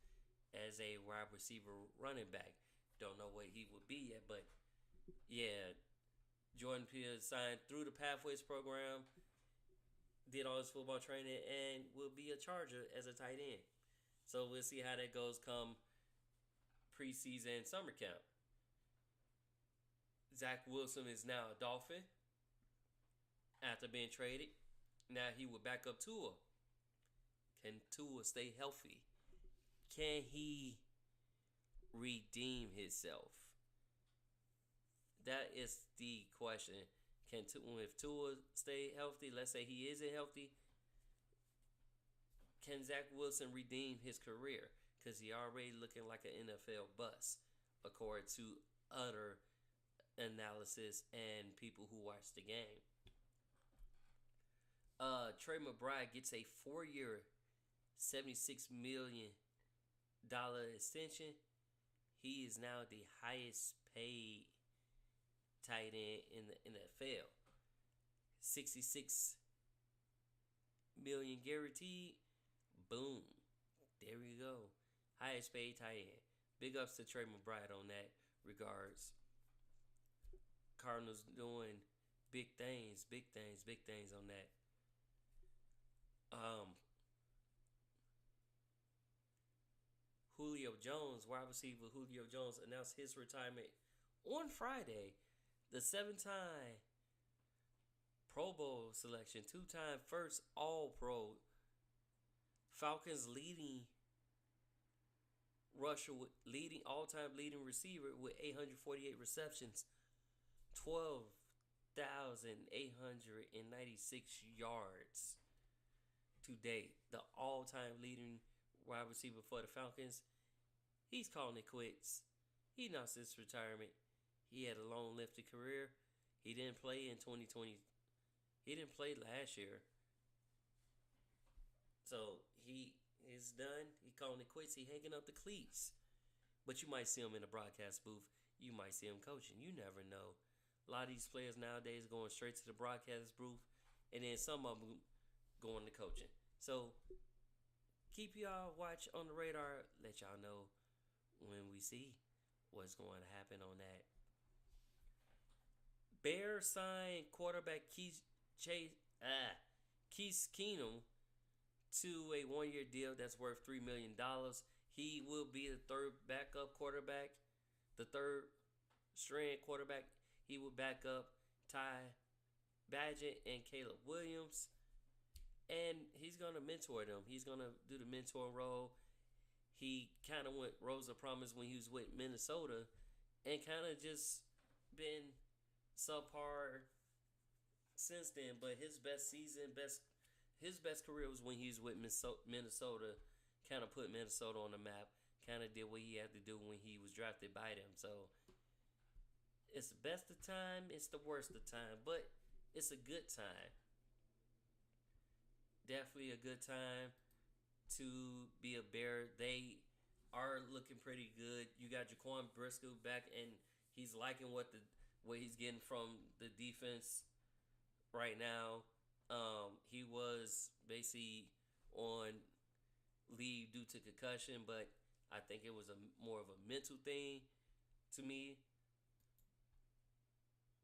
as a wide receiver running back. Don't know what he would be yet, but yeah, Jordan Peele signed through the Pathways program, did all his football training, and will be a Charger as a tight end. So we'll see how that goes come preseason summer camp. Zach Wilson is now a Dolphin after being traded. Now he will back up Tua. Can Tua stay healthy? Can he redeem himself? That is the question. If Tua stay healthy, let's say he isn't healthy, can Zach Wilson redeem his career? Because he already looking like an NFL bust, according to other analysis and people who watch the game. Trey McBride gets a 4-year, $76 million extension. He is now the highest paid tight end in the NFL. $66 million guaranteed. Boom. There we go. Highest paid tight end. Big ups to Trey McBride on that regards. Cardinals doing big things on that. Julio Jones, wide receiver Julio Jones, announced his retirement on Friday. The 7-time Pro Bowl selection, 2-time first All-Pro, Falcons leading rusher, all-time leading receiver with 848 receptions, 12,896 yards to date. The all-time leading wide receiver for the Falcons. He's calling it quits. He announced his retirement. He had a long, lengthy career. He didn't play in 2020. He didn't play last year. So he is done. He calling it quits. He hanging up the cleats. But you might see him in the broadcast booth. You might see him coaching. You never know. A lot of these players nowadays going straight to the broadcast booth, and then some of them going to coaching. So keep y'all watch on the radar. Let y'all know when we see what's going to happen on that. Bears signed quarterback Keith Keenum to a 1-year deal that's worth $3 million. He will be the third backup quarterback, the third string quarterback. He will back up Ty Badgett and Caleb Williams. And he's going to mentor them. He's going to do the mentor role. He kind of went Rose of Promise when he was with Minnesota and kind of just been subpar since then. But his best season, his best career was when he was with Minnesota. Kind of put Minnesota on the map. Kind of did what he had to do when he was drafted by them. So it's the best of time. It's the worst of time. But it's a good time. Definitely a good time to be a Bear. They are looking pretty good. You got Jaquan Briscoe back, and he's liking what he's getting from the defense right now. He was basically on leave due to concussion, but I think it was more of a mental thing to me.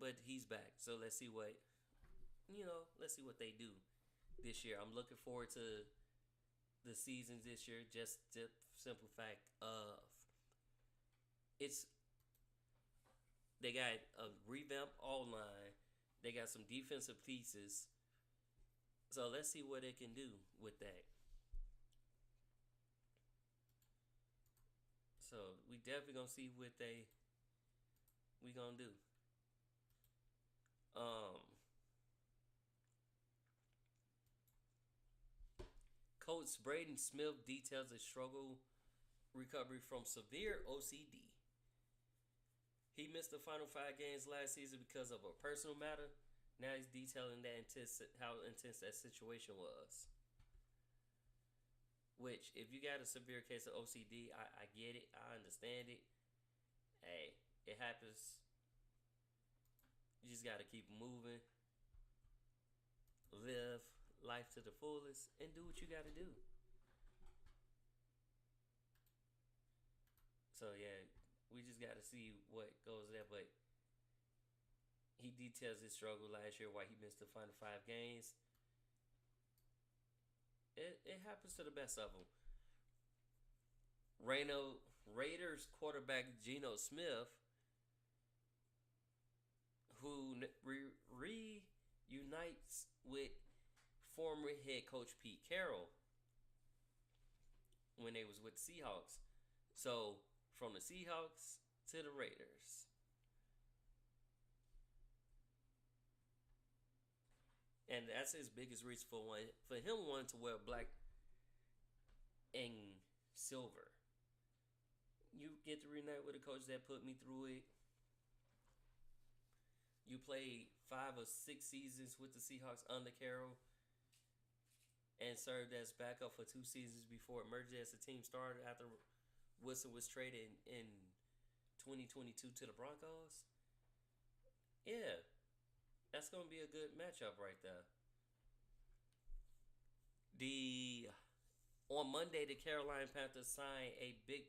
But he's back, so let's see what they do this year. I'm looking forward to the seasons this year. Just the simple fact of they got a revamped all-line. They got some defensive pieces. So let's see what they can do with that. So we definitely gonna see what we gonna do. Coach Braden Smith details a struggle recovery from severe OCD. He missed the final 5 games last season because of a personal matter. Now he's detailing how intense that situation was. Which, if you got a severe case of OCD, I get it. I understand it. Hey, it happens. You just got to keep moving. Live life to the fullest and do what you got to do. So, yeah, we just got to see what goes there. But he details his struggle last year, why he missed the final 5 games. It happens to the best of them. Raiders quarterback Geno Smith, who reunites with former head coach Pete Carroll when they was with the Seahawks. So, from the Seahawks to the Raiders. And that's his biggest reach for him wanting to wear black and silver. You get to reunite with a coach that put me through it. You played 5 or 6 seasons with the Seahawks under Carroll and served as backup for 2 seasons before emerging as the team started after Wilson was traded in 2022 to the Broncos. Yeah, that's going to be a good matchup right there. On Monday, the Carolina Panthers signed a big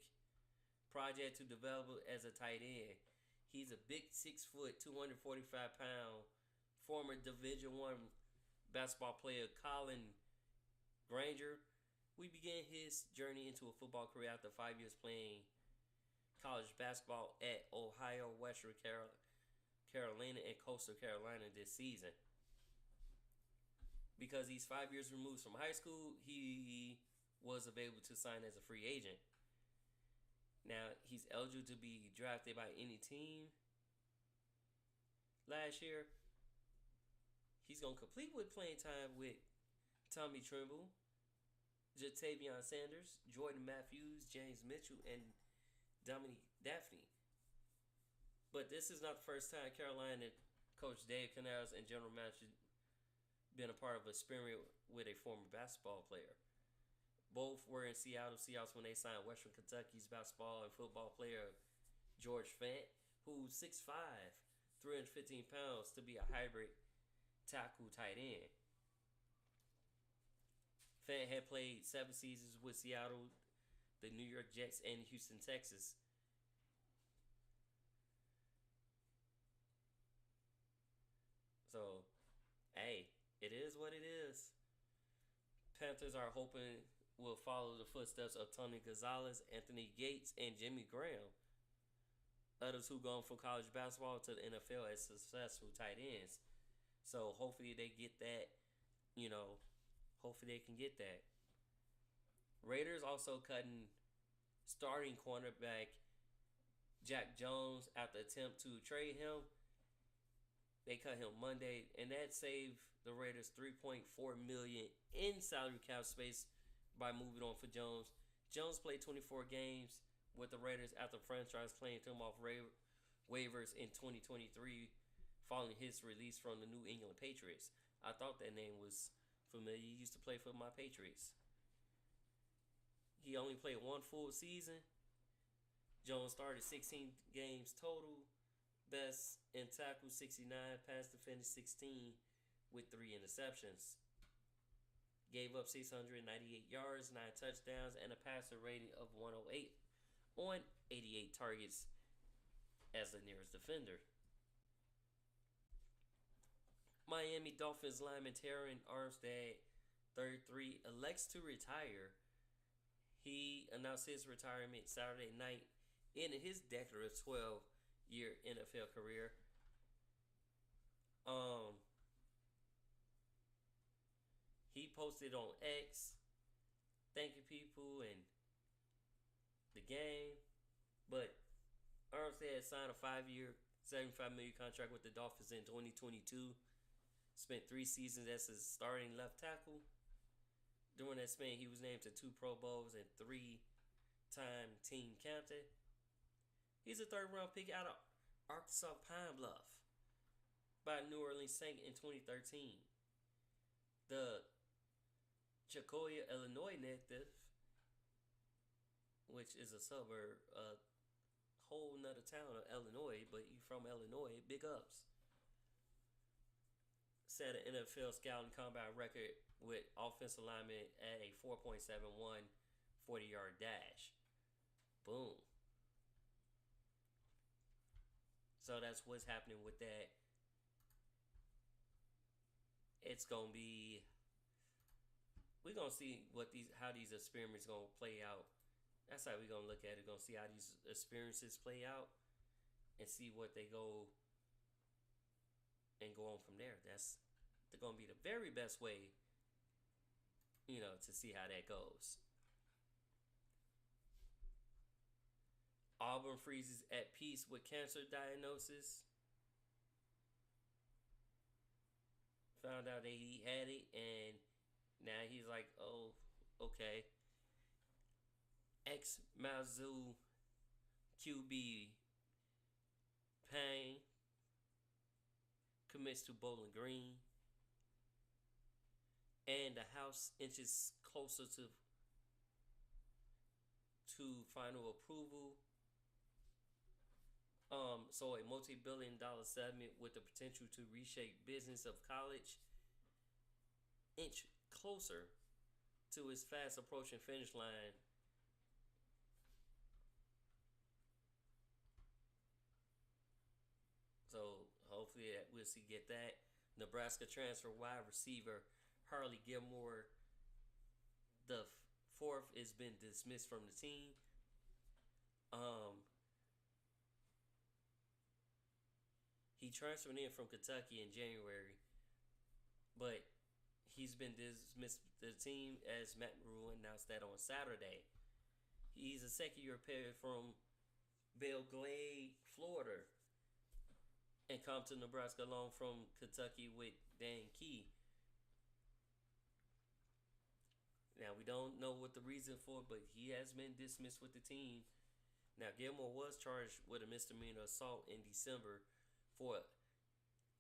project to develop as a tight end. He's a big 6 foot, 245 pound former Division I basketball player, Colin Granger. We began his journey into a football career after 5 years playing college basketball at Ohio, Western Carolina, and Coastal Carolina this season. Because he's 5 years removed from high school, he was available to sign as a free agent. Now, he's eligible to be drafted by any team. Last year, he's going to complete with playing time with Tommy Tremble, Jatavion Sanders, Jordan Matthews, James Mitchell, and Dominique Daphne. But this is not the first time Carolina coach Dave Canales and general manager been a part of a experiment with a former basketball player. Both were in Seattle Seahawks when they signed Western Kentucky's basketball and football player George Fant, who's 6'5", 315 pounds, to be a hybrid tackle tight end. Fant had played 7 seasons with Seattle, the New York Jets, and Houston, Texas. So, hey, it is what it is. Panthers are hoping will follow the footsteps of Tony Gonzalez, Anthony Gates, and Jimmy Graham. Others who gone from college basketball to the NFL as successful tight ends. So hopefully they get that, hopefully they can get that. Raiders also cutting starting cornerback Jack Jones after attempt to trade him. They cut him Monday, and that saved the Raiders $3.4 million in salary cap space by moving on for Jones. Jones played 24 games with the Raiders after franchise claimed him off waivers in 2023 following his release from the New England Patriots. I thought that name was familiar. He used to play for my Patriots. He only played 1 full season. Jones started 16 games total. Best in tackle 69, pass defended 16 with 3 interceptions. Gave up 698 yards, 9 touchdowns, and a passer rating of 108 on 88 targets as the nearest defender. Miami Dolphins lineman Terron Armstead, 33, elects to retire. He announced his retirement Saturday night in his decade of 12-year NFL career. He posted on X thanking people and the game, but Armstead signed a 5-year, $75 million contract with the Dolphins in 2022. Spent 3 seasons as a starting left tackle. During that span, he was named to 2 Pro Bowls and 3-time team captain. He's a 3rd-round pick out of Arkansas Pine Bluff by New Orleans Saints in 2013. The Chicoya, Illinois native, which is a suburb, a whole nother town of Illinois, but you from Illinois, big ups. Set an NFL scouting combine record with offensive linemen at a 4.71 40-yard dash. Boom. So that's what's happening with that. It's gonna be. We're gonna see how these experiments gonna play out. That's how we're gonna look at it. Gonna see how these experiences play out, and see what they go. And go on from there. That's gonna be the very best way, to see how that goes. Auburn freezes at peace with cancer diagnosis. Found out that he had it, and now he's like, oh, okay. ex-Mizzou QB Payne commits to Bowling Green, and the House inches closer to final approval. So a multi-billion-dollar settlement with the potential to reshape business of college inch closer to its fast approaching finish line. So hopefully we'll get that. Nebraska transfer wide receiver Harley Gilmore, the fourth, has been dismissed from the team. He transferred in from Kentucky in January, but he's been dismissed from the team as Matt Rule announced that on Saturday. He's a second-year player from Belgrade, Florida, and come to Nebraska along from Kentucky with Dan Key. Now, we don't know what the reason for, but he has been dismissed with the team. Now, Gilmore was charged with a misdemeanor assault in December for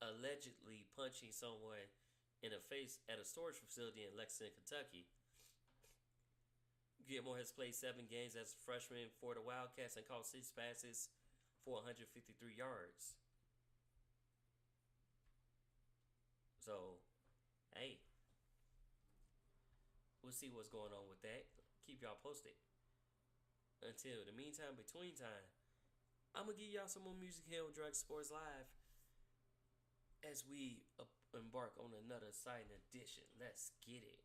allegedly punching someone in the face at a storage facility in Lexington, Kentucky. Gilmore has played 7 games as a freshman for the Wildcats and caught 6 passes for 153 yards. So, hey, we'll see what's going on with that. Keep y'all posted. Until the meantime, between time, I'm going to give y'all some more music here on Drag Sports Live as we embark on another exciting edition. Let's get it.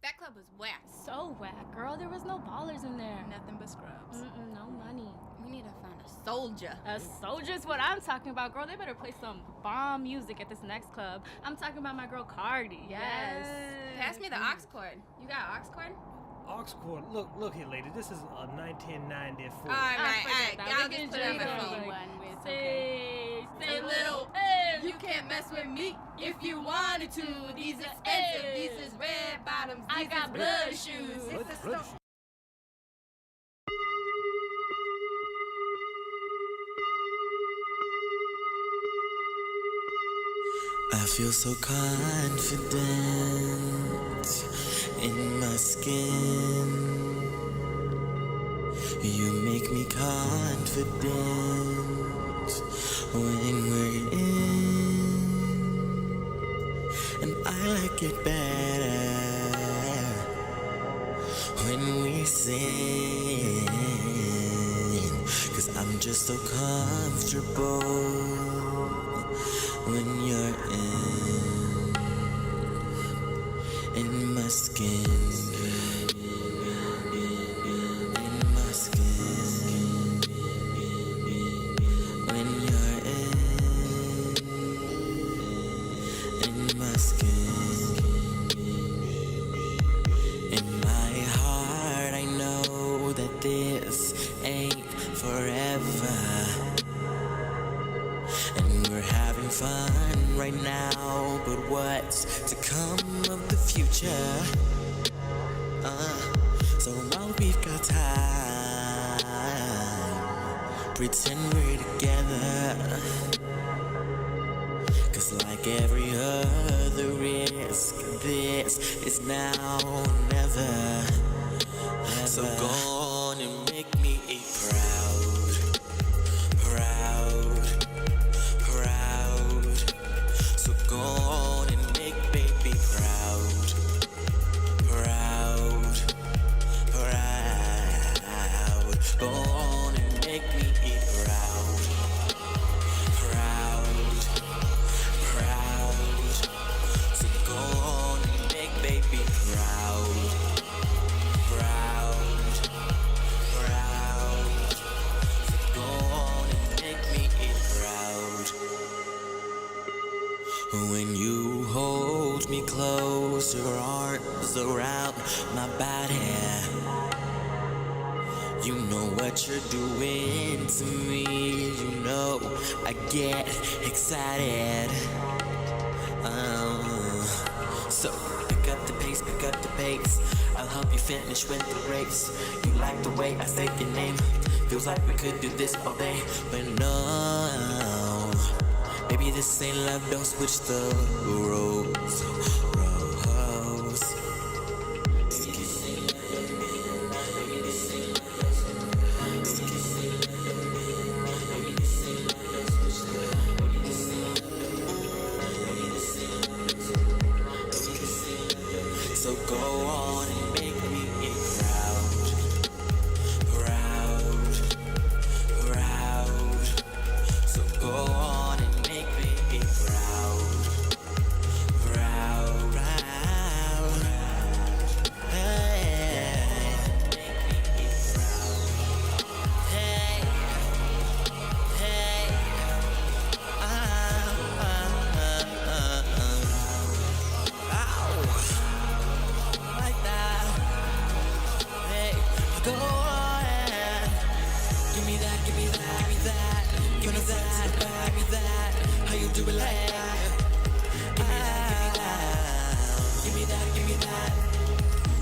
That club was whack. So whack, girl. There was no ballers in there. Nothing but scrubs. No money. We need to find a soldier. A soldier's what I'm talking about, girl. They better play some bomb music at this next club. I'm talking about my girl Cardi. Yes. Pass me the aux cord. You got aux cord? Aux cord. Look here, lady. This is a 1994. All right. I'll We just can put it on my drink phone. one. Say little. You can't mess with me if you wanted to. These expensive. These is red bottoms. These I got is blood shoes. shoes. It's a store. I feel so confident in my skin. You make me confident when we're in, and I like it better when we sing, 'cause I'm just so comfortable when you're in my skin, in my skin, when you're in my skin, in my heart I know that this ain't forever. Fun right now, but what's to come of the future? So while we've got time, pretend we're together, 'cause like every other risk, this is now or never. So go on and make me a proud. Go on and make baby proud. Go on and make me proud. So go on and make baby proud. So go on and make me proud. When you hold me close, your arms around my body, you know what you're doing to me. You know I get excited. So pick up the pace, I'll hope you finish with the race. You like the way I say your name. Feels like we could do this all day, but no. Maybe this ain't love, don't switch the roles. So go on and make me proud, proud, proud. So go on and make me proud, proud, proud. Hey, make me proud. Hey, hey. Like that. Hey, go on. Give me that, give me that, give me that. Give me that, give me that. How you do it like that? Give me that, give me that. Give me that, give me that.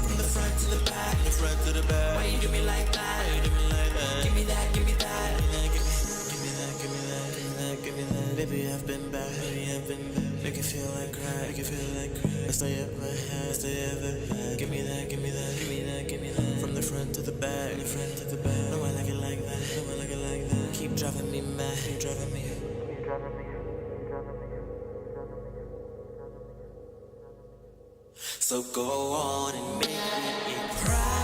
From the front to the back, the front to the back. Why you do me like that? Why you do me like that? Give me that, give me that. Give me that, give me that, give me that, give me that. Baby, I've been bad, baby, I've been bad. Make it feel like crack, make it feel like crack. Best I ever had, best I ever had. Give me that, give me that, give me that, give me that. From the front to the back, the front to the back. No, I like it like that, no, I like it like that. Keep driving me mad, keep driving me. Keep driving me. So go on and make me proud.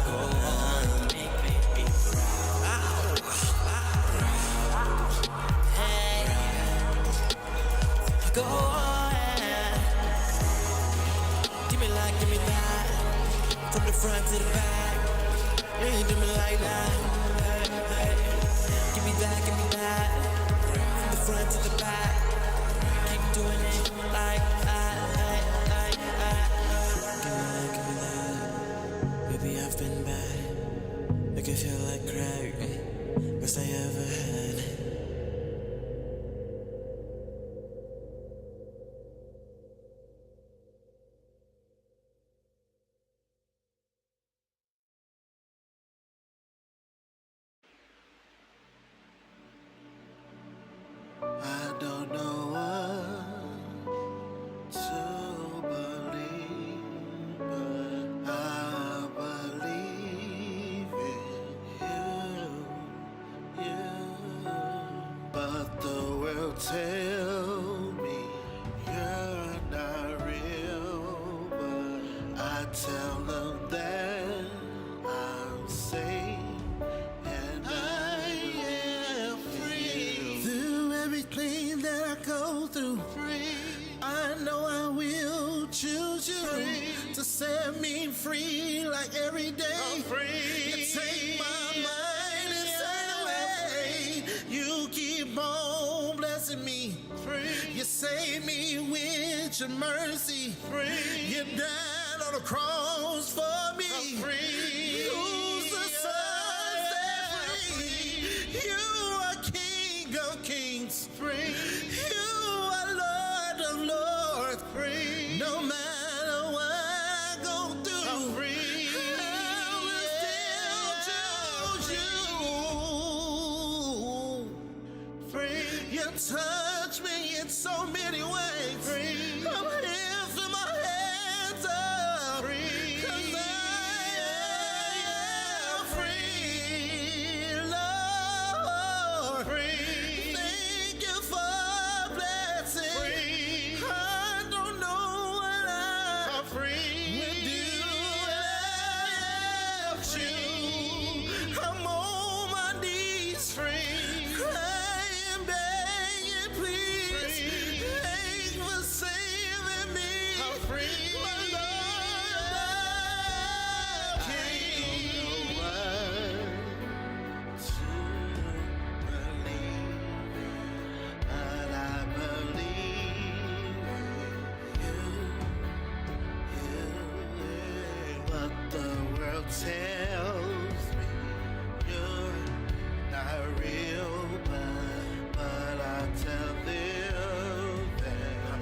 Go on and make me proud. Hey, go on. Give me like, give me that. From the front to the back. Yeah, you do me like that. Give me that, give me that. From the front to the back. Keep doing it like that. Give me that. Baby, I've been bad. Make it feel like crack. Best I ever had. I don't know what to believe, but I believe in you. But the world tell me you're not real, but I tell them that I'm safe. And I am free. Through everything that I go through, I know I will choose you to set me free like every day. You take my mind and set away. You keep on blessing me. You save me with your mercy. You died on the cross for me. Who's the Son set free? You are King of Kings. You are Lord of Lords. No matter what I go through, I will still choose you. You touch me in so many ways. I'm lifting my hands up, 'cause I am free, Lord. Thank you for blessing. I don't know what I would do without you. I'm on my knees, crying, begging, please. Thanks for saving me. My Lord, I don't know what to believe, but I believe you. What the world tells me you're not real, but I tell them that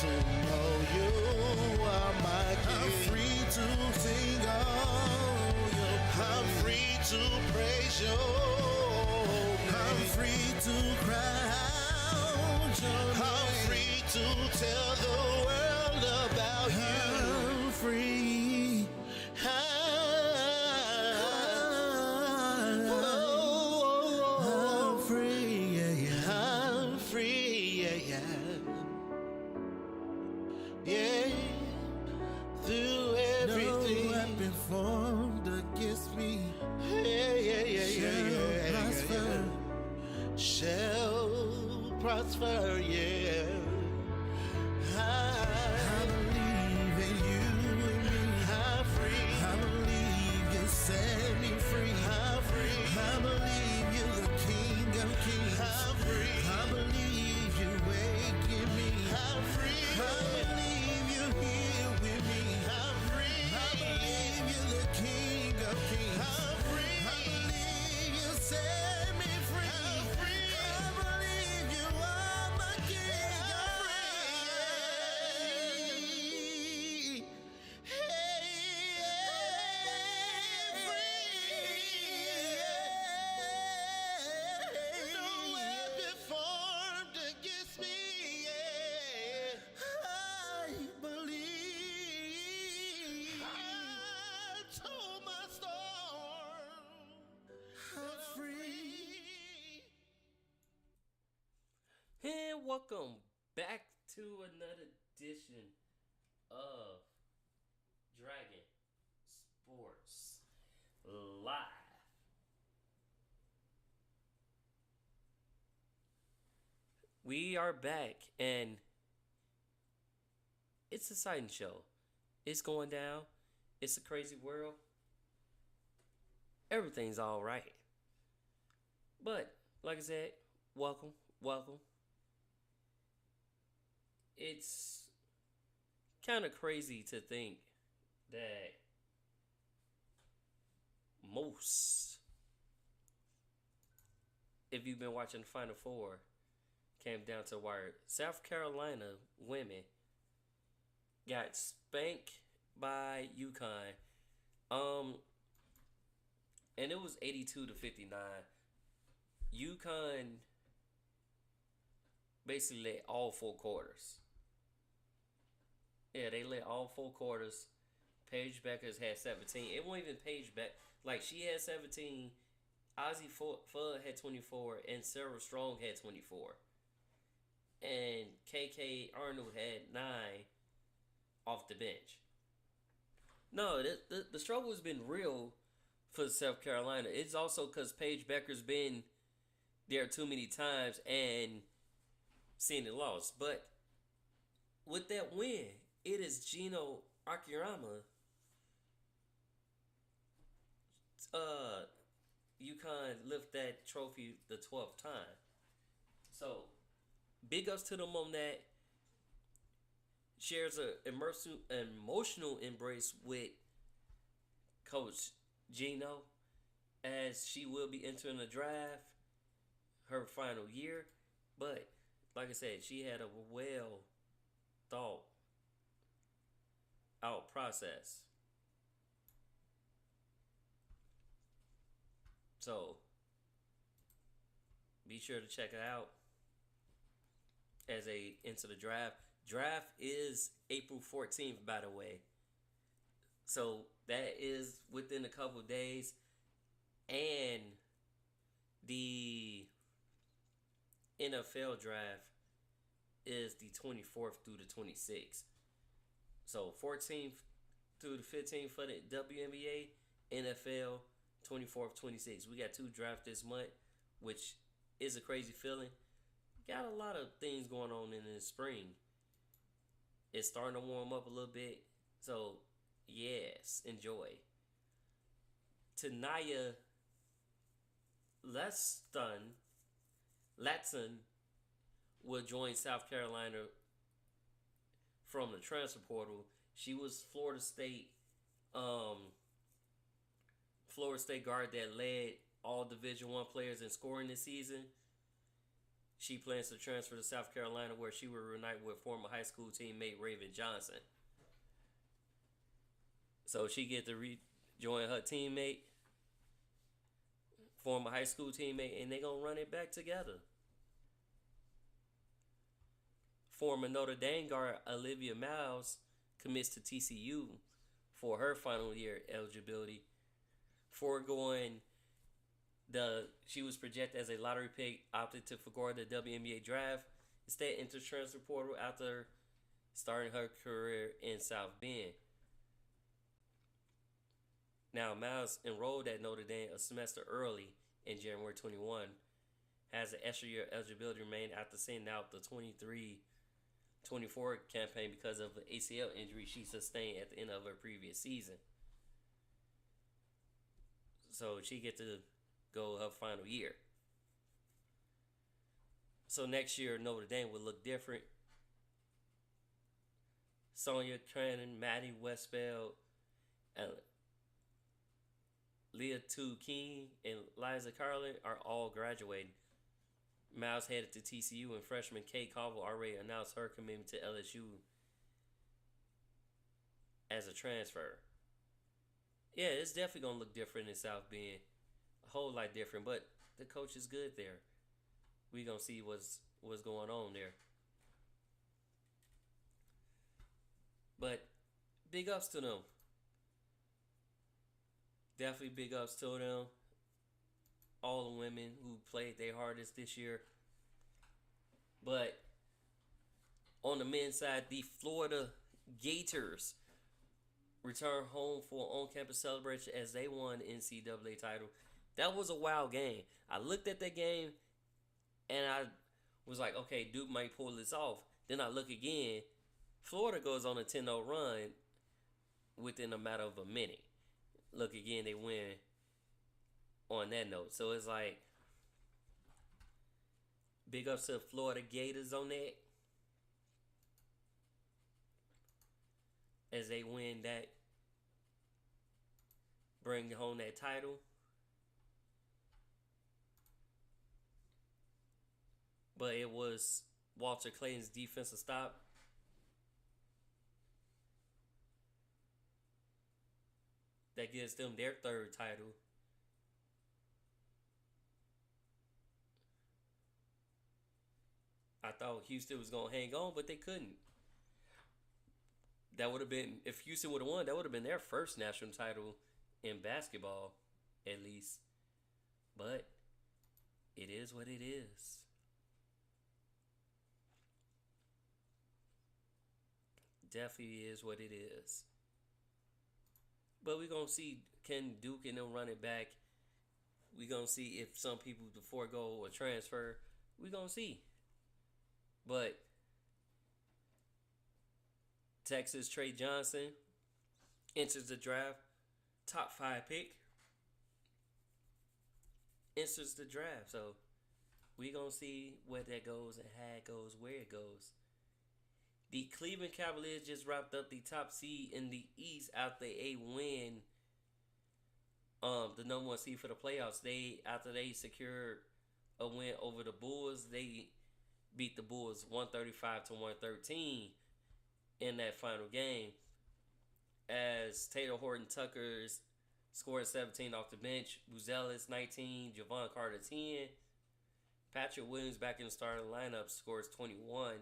to know you are my king. I'm free to sing all your praise. I'm free to praise your name. I'm free to cry out your name. I'm free to tell the world about you. I'm free. I'm free, yeah, yeah. I'm free, yeah, yeah. Yeah, through everything. No weapon formed against me. Shall prosper, yeah. I believe in you and me. I'm free. I believe you set me free. I'm free. I believe you're the King of Kings. I'm free. I believe you waking me. I'm free. I believe you're here with me. I'm free. I believe you're the King of Kings. I'm free. I believe you set me free. I'm free. I believe you are my King. I'm free. No weapon formed against me. I believe. I told my storm. I'm free. And welcome back to another edition of Dragon Sports Live. We are back, and it's a exciting show. It's going down. It's a crazy world. Everything's all right. But, like I said, welcome. It's kind of crazy to think that most, if you've been watching the Final Four, came down to the wire. South Carolina women got spanked by UConn. And it was 82-59. UConn basically led all 4 quarters. Yeah, they led all 4 quarters. Paige Beckers had 17. It wasn't even Paige Beck. Like, she had 17. Ozzie Fudd had 24. And Sarah Strong had 24. And KK Arnold had 9 off the bench. No, the struggle has been real for South Carolina. It's also because Paige Becker's been there too many times and seen it lost. But with that win, it is Gino Akiyama. UConn lift that trophy the 12th time. So, big ups to them on that. Shares an emotional embrace with Coach Gino, as she will be entering the draft, her final year. But, like I said, she had a well thought out process. So, be sure to check it out as they enter the draft. Draft is April 14th, by the way. So, that is within a couple of days. And the NFL draft is the 24th through the 26th. So, 14th through the 15th for the WNBA, NFL, 24th, 26th. We got 2 drafts this month, which is a crazy feeling. Got a lot of things going on in the spring. It's starting to warm up a little bit. So, yes, enjoy. Tanaya Latson will join South Carolina from the transfer portal. She was Florida State guard that led all Division I players in scoring this season. she plans to transfer to South Carolina, where she will reunite with former high school teammate Raven Johnson. So she get to rejoin her teammate, former high school teammate, and they gonna run it back together. Former Notre Dame guard Olivia Miles commits to TCU for her final year eligibility, foregoing she was projected as a lottery pick, opted to forego the WNBA draft, instead enters transfer portal after starting her career in South Bend. Now, Miles enrolled at Notre Dame a semester early in January 21, has an extra year eligibility remaining after sitting out the 23-24 campaign because of an ACL injury she sustained at the end of her previous season. So she get to go her final year. So next year, Notre Dame will look different. Sonia Cannon, Maddie Westfeld, Leah Tu King, and Liza Carlin are all graduating. Miles headed to TCU, and freshman Kate Caldwell already announced her commitment to LSU as a transfer. Yeah, it's definitely going to look different in South Bend. A whole lot different, but the coach is good there. We're going to see what's going on there. But big ups to them. Definitely big ups to them. All the women who played their hardest this year. But on the men's side, the Florida Gators return home for on-campus celebration as they won the NCAA title. That was a wild game. I looked at that game and I was like, okay, Duke might pull this off. Then I look again. Florida goes on a 10-0 run within a matter of a minute. Look again, they win on that note. So it's like, big ups to the Florida Gators on that, as they win that, bring home that title. But it was Walter Clayton's defensive stop that gives them their third title. I thought Houston was going to hang on, but they couldn't. That would have been, if Houston would have won, that would have been their first national title in basketball, at least. But it is what it is. Definitely is what it is. But we're going to see, can Duke and them run it back? We're going to see if some people forego or transfer. We're going to see. But Texas Trey Johnson enters the draft. Top 5 pick. Enters the draft. So we're going to see where that goes and how it goes, where it goes. The Cleveland Cavaliers just wrapped up the top seed in the East after a win. The number 1 seed for the playoffs. After they secured a win over the Bulls, they beat the Bulls 135-113 in that final game. As Taylor Horton Tucker scored 17 off the bench, Buzelis 19, Javon Carter 10. Patrick Williams back in the starting lineup scores 21.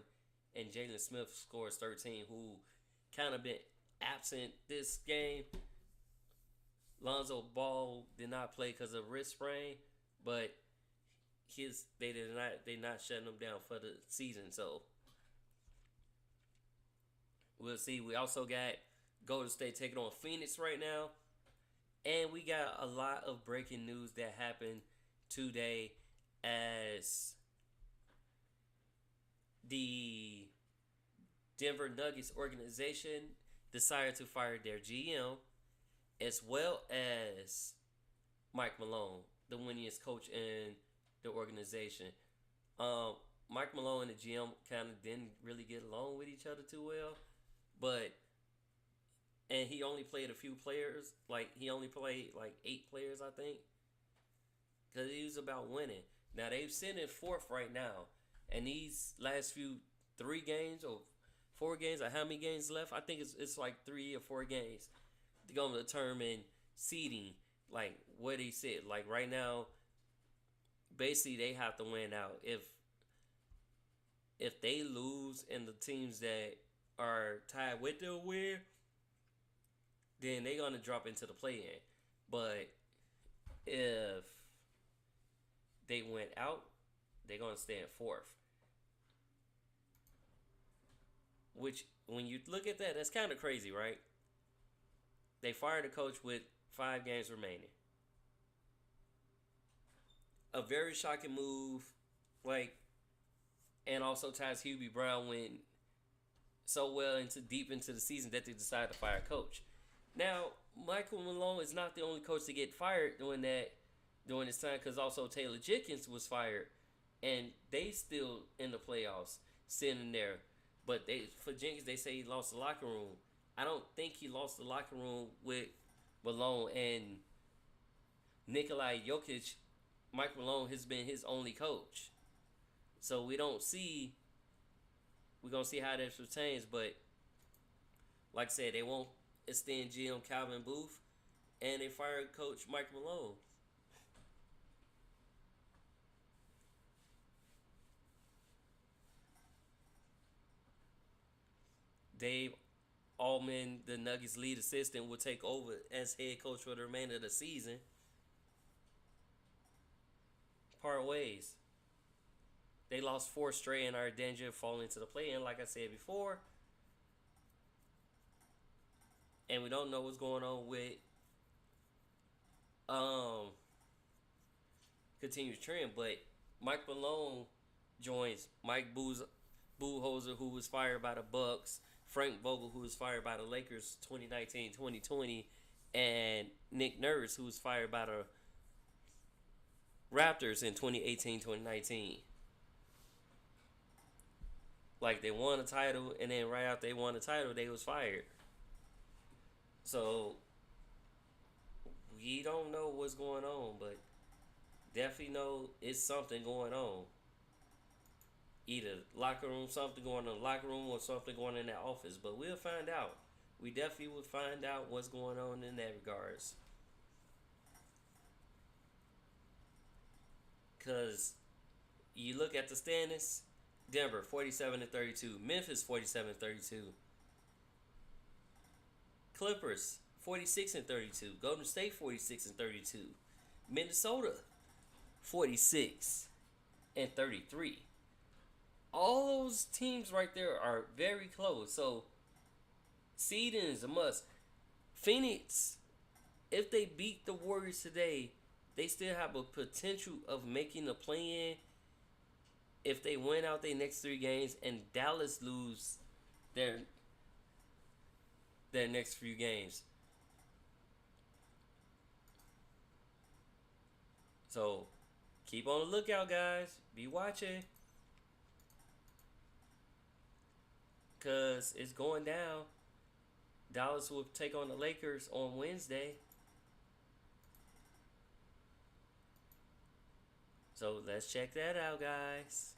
And Jalen Smith scores 13, who kind of been absent this game. Lonzo Ball did not play because of wrist sprain, but they not shutting him down for the season. So we'll see. We also got Golden State taking on Phoenix right now, and we got a lot of breaking news that happened today as the Denver Nuggets organization decided to fire their GM, as well as Mike Malone, the winningest coach in the organization. Mike Malone and the GM kind of didn't really get along with each other too well, and he only played a few players. He only played 8 players, I think, because he was about winning. Now they've sitting in 4th right now. And these last few 3 games or 4 games, or how many games left? I think it's like 3 or 4 games. They're gonna determine seeding, like what he said. Like right now, basically they have to win out. If they lose and the teams that are tied with them win, then they're gonna drop into the play-in. But if they went out, they're gonna stay in 4th. Which, when you look at that, that's kind of crazy, right? They fired a coach with 5 games remaining. A very shocking move, like, and also Tyus Hubie Brown went so well deep into the season that they decided to fire a coach. Now, Michael Malone is not the only coach to get fired during this time, because also Taylor Jenkins was fired, and they still in the playoffs, sitting there. But for Jenkins, they say he lost the locker room. I don't think he lost the locker room with Malone and Nikola Jokic. Mike Malone has been his only coach. So we're going to see how that pertains. But like I said, they won't extend GM Calvin Booth, and they fired Coach Mike Malone. Dave Allman, the Nuggets lead assistant, will take over as head coach for the remainder of the season. Part ways. They lost 4 straight and are in danger of falling into the play-in, like I said before. And we don't know what's going on with continuous trend, but Mike Malone joins Mike Budenholzer, who was fired by the Bucks, Frank Vogel, who was fired by the Lakers 2019-2020, and Nick Nurse, who was fired by the Raptors in 2018-2019. Like, they won a title, and then right after they won the title, they was fired. So we don't know what's going on, but definitely know it's something going on. Either locker room, something going on in the locker room, or something going on in that office. But we'll find out. We definitely will find out what's going on in that regards. Because you look at the standings, Denver 47-32, Memphis 47-32, Clippers 46-32, Golden State 46-32, Minnesota 46-33. All those teams right there are very close. So seeding is a must. Phoenix, if they beat the Warriors today, they still have a potential of making the play-in if they win out their next 3 games and Dallas lose their next few games. So keep on the lookout, guys. Be watching. Because it's going down. Dallas will take on the Lakers on Wednesday. So let's check that out, guys.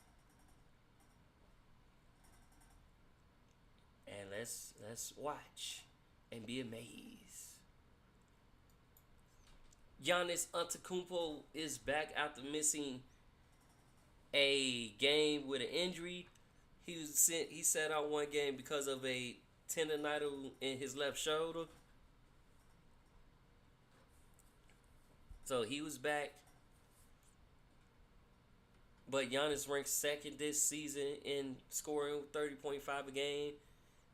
And let's watch and be amazed. Giannis Antetokounmpo is back after missing a game with an injury. He sat out 1 game because of a tendonitis in his left shoulder. So he was back. But Giannis ranks 2nd this season in scoring 30.5 a game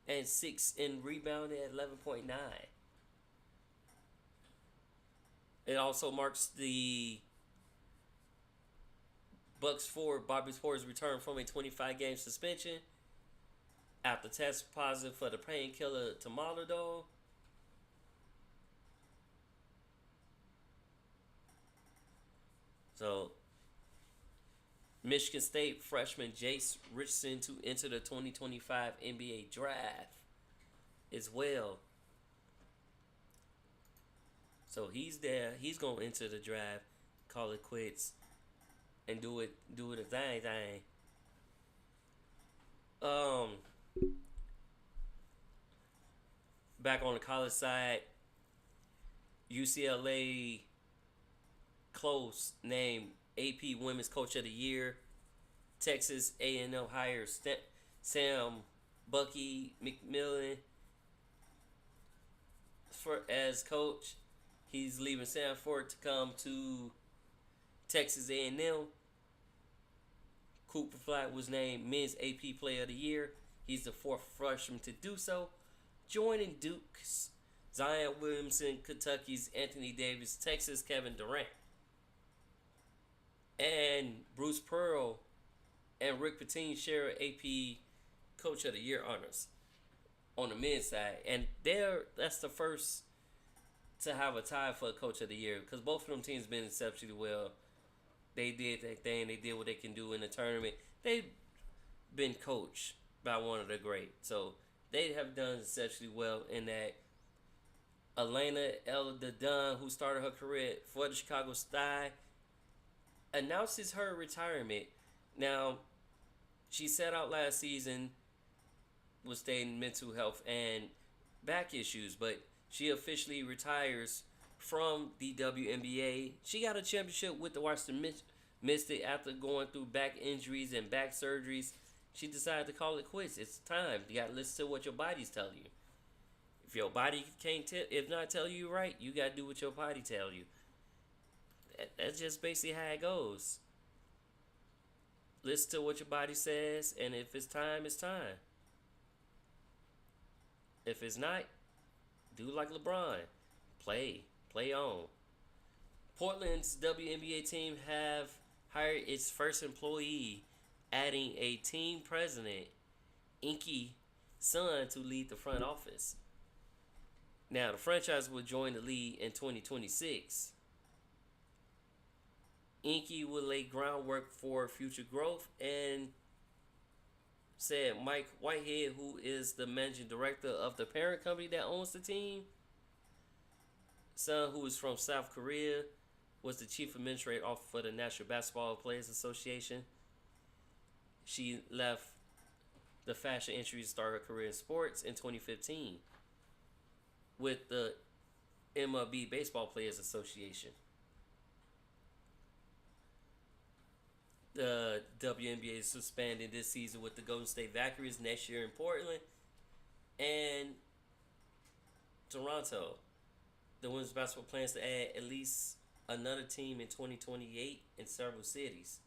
and 6th in rebounding at 11.9. It also marks the Bucks forward Bobby Portis' return from a 25-game suspension after test positive for the painkiller Tramadol. So, Michigan State freshman Jace Richardson to enter the 2025 NBA draft as well. So he's there. He's going to enter the draft, call it quits, and do it a thing. Um, back on the college side, UCLA close named AP Women's Coach of the Year. Texas A&M hires Sam Bucky McMillan as coach. He's leaving Sanford to come to Texas A&M. Cooper Flag was named Men's AP Player of the Year. He's the fourth freshman to do so. Joining Duke's Zion Williamson, Kentucky's Anthony Davis, Texas Kevin Durant, and Bruce Pearl and Rick Pitino share AP Coach of the Year honors on the men's side. And that's the first to have a tie for Coach of the Year, because both of them teams been exceptionally well. They did their thing. They did what they can do in the tournament. They've been coached by one of the greats. So they have done exceptionally well in that. Elena El-Dadon, who started her career for the Chicago Sky, announces her retirement. Now, she set out last season with stating mental health and back issues, but she officially retires from the WNBA. She got a championship with the Washington Mystic after going through back injuries and back surgeries. She decided to call it quits. It's time. You got to listen to what your body's telling you. If your body can't tell you right, you got to do what your body tell you. That's just basically how it goes. Listen to what your body says, and if it's time, it's time. If it's not, do like LeBron. Play on. Portland's WNBA team have hired its first employee, adding a team president, Inky Sun, to lead the front office. Now, the franchise will join the league in 2026. Inky will lay groundwork for future growth, and said Mike Whitehead, who is the managing director of the parent company that owns the team, Sun, who is from South Korea, was the chief administrative officer for the National Basketball Players Association. She left the fashion industry to start her career in sports in 2015 with the MLB Baseball Players Association. The WNBA is suspending this season with the Golden State Valkyries next year in Portland and Toronto. The women's basketball plans to add at least another team in 2028 in several cities.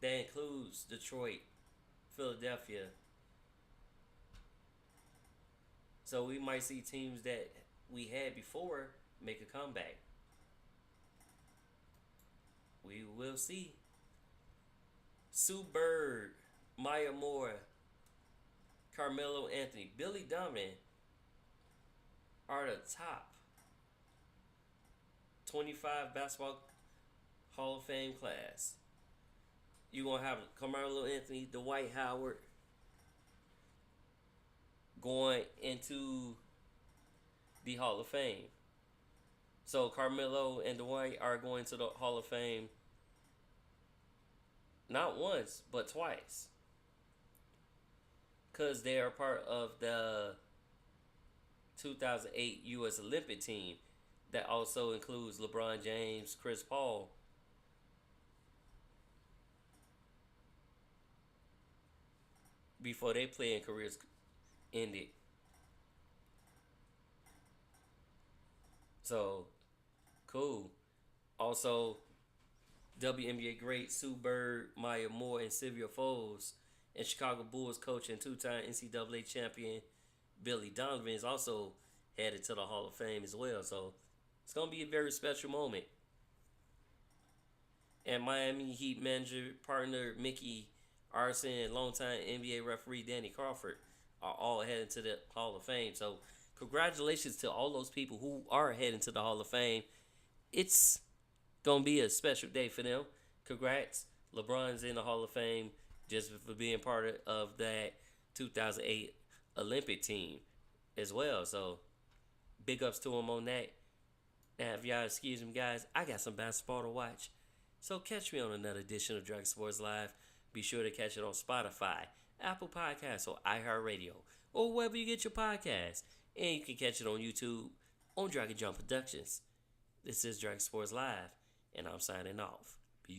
That includes Detroit, Philadelphia. So we might see teams that we had before make a comeback. We will see. Sue Bird, Maya Moore, Carmelo Anthony, Billy Donovan are the top 25 basketball Hall of Fame class. You're going to have Carmelo Anthony, Dwight Howard going into the Hall of Fame. So Carmelo and Dwight are going to the Hall of Fame not once, but twice. Because they are part of the 2008 U.S. Olympic team that also includes LeBron James, Chris Paul. Before their playing careers ended. So, cool. Also, WNBA great Sue Bird, Maya Moore, and Sylvia Foles, and Chicago Bulls coach and two-time NCAA champion Billy Donovan is also headed to the Hall of Fame as well. So it's going to be a very special moment. And Miami Heat manager partner Mickey Arson and longtime NBA referee Danny Crawford are all heading to the Hall of Fame. So congratulations to all those people who are heading to the Hall of Fame. It's gonna be a special day for them. Congrats. LeBron's in the Hall of Fame just for being part of that 2008 Olympic team as well. So big ups to him on that. Now, if y'all excuse me, guys, I got some basketball to watch. So catch me on another edition of Dragon Sports Live. Be sure to catch it on Spotify, Apple Podcasts, or iHeartRadio, or wherever you get your podcasts. And you can catch it on YouTube on Dragon Jump Productions. This is Dragon Sports Live, and I'm signing off. Peace.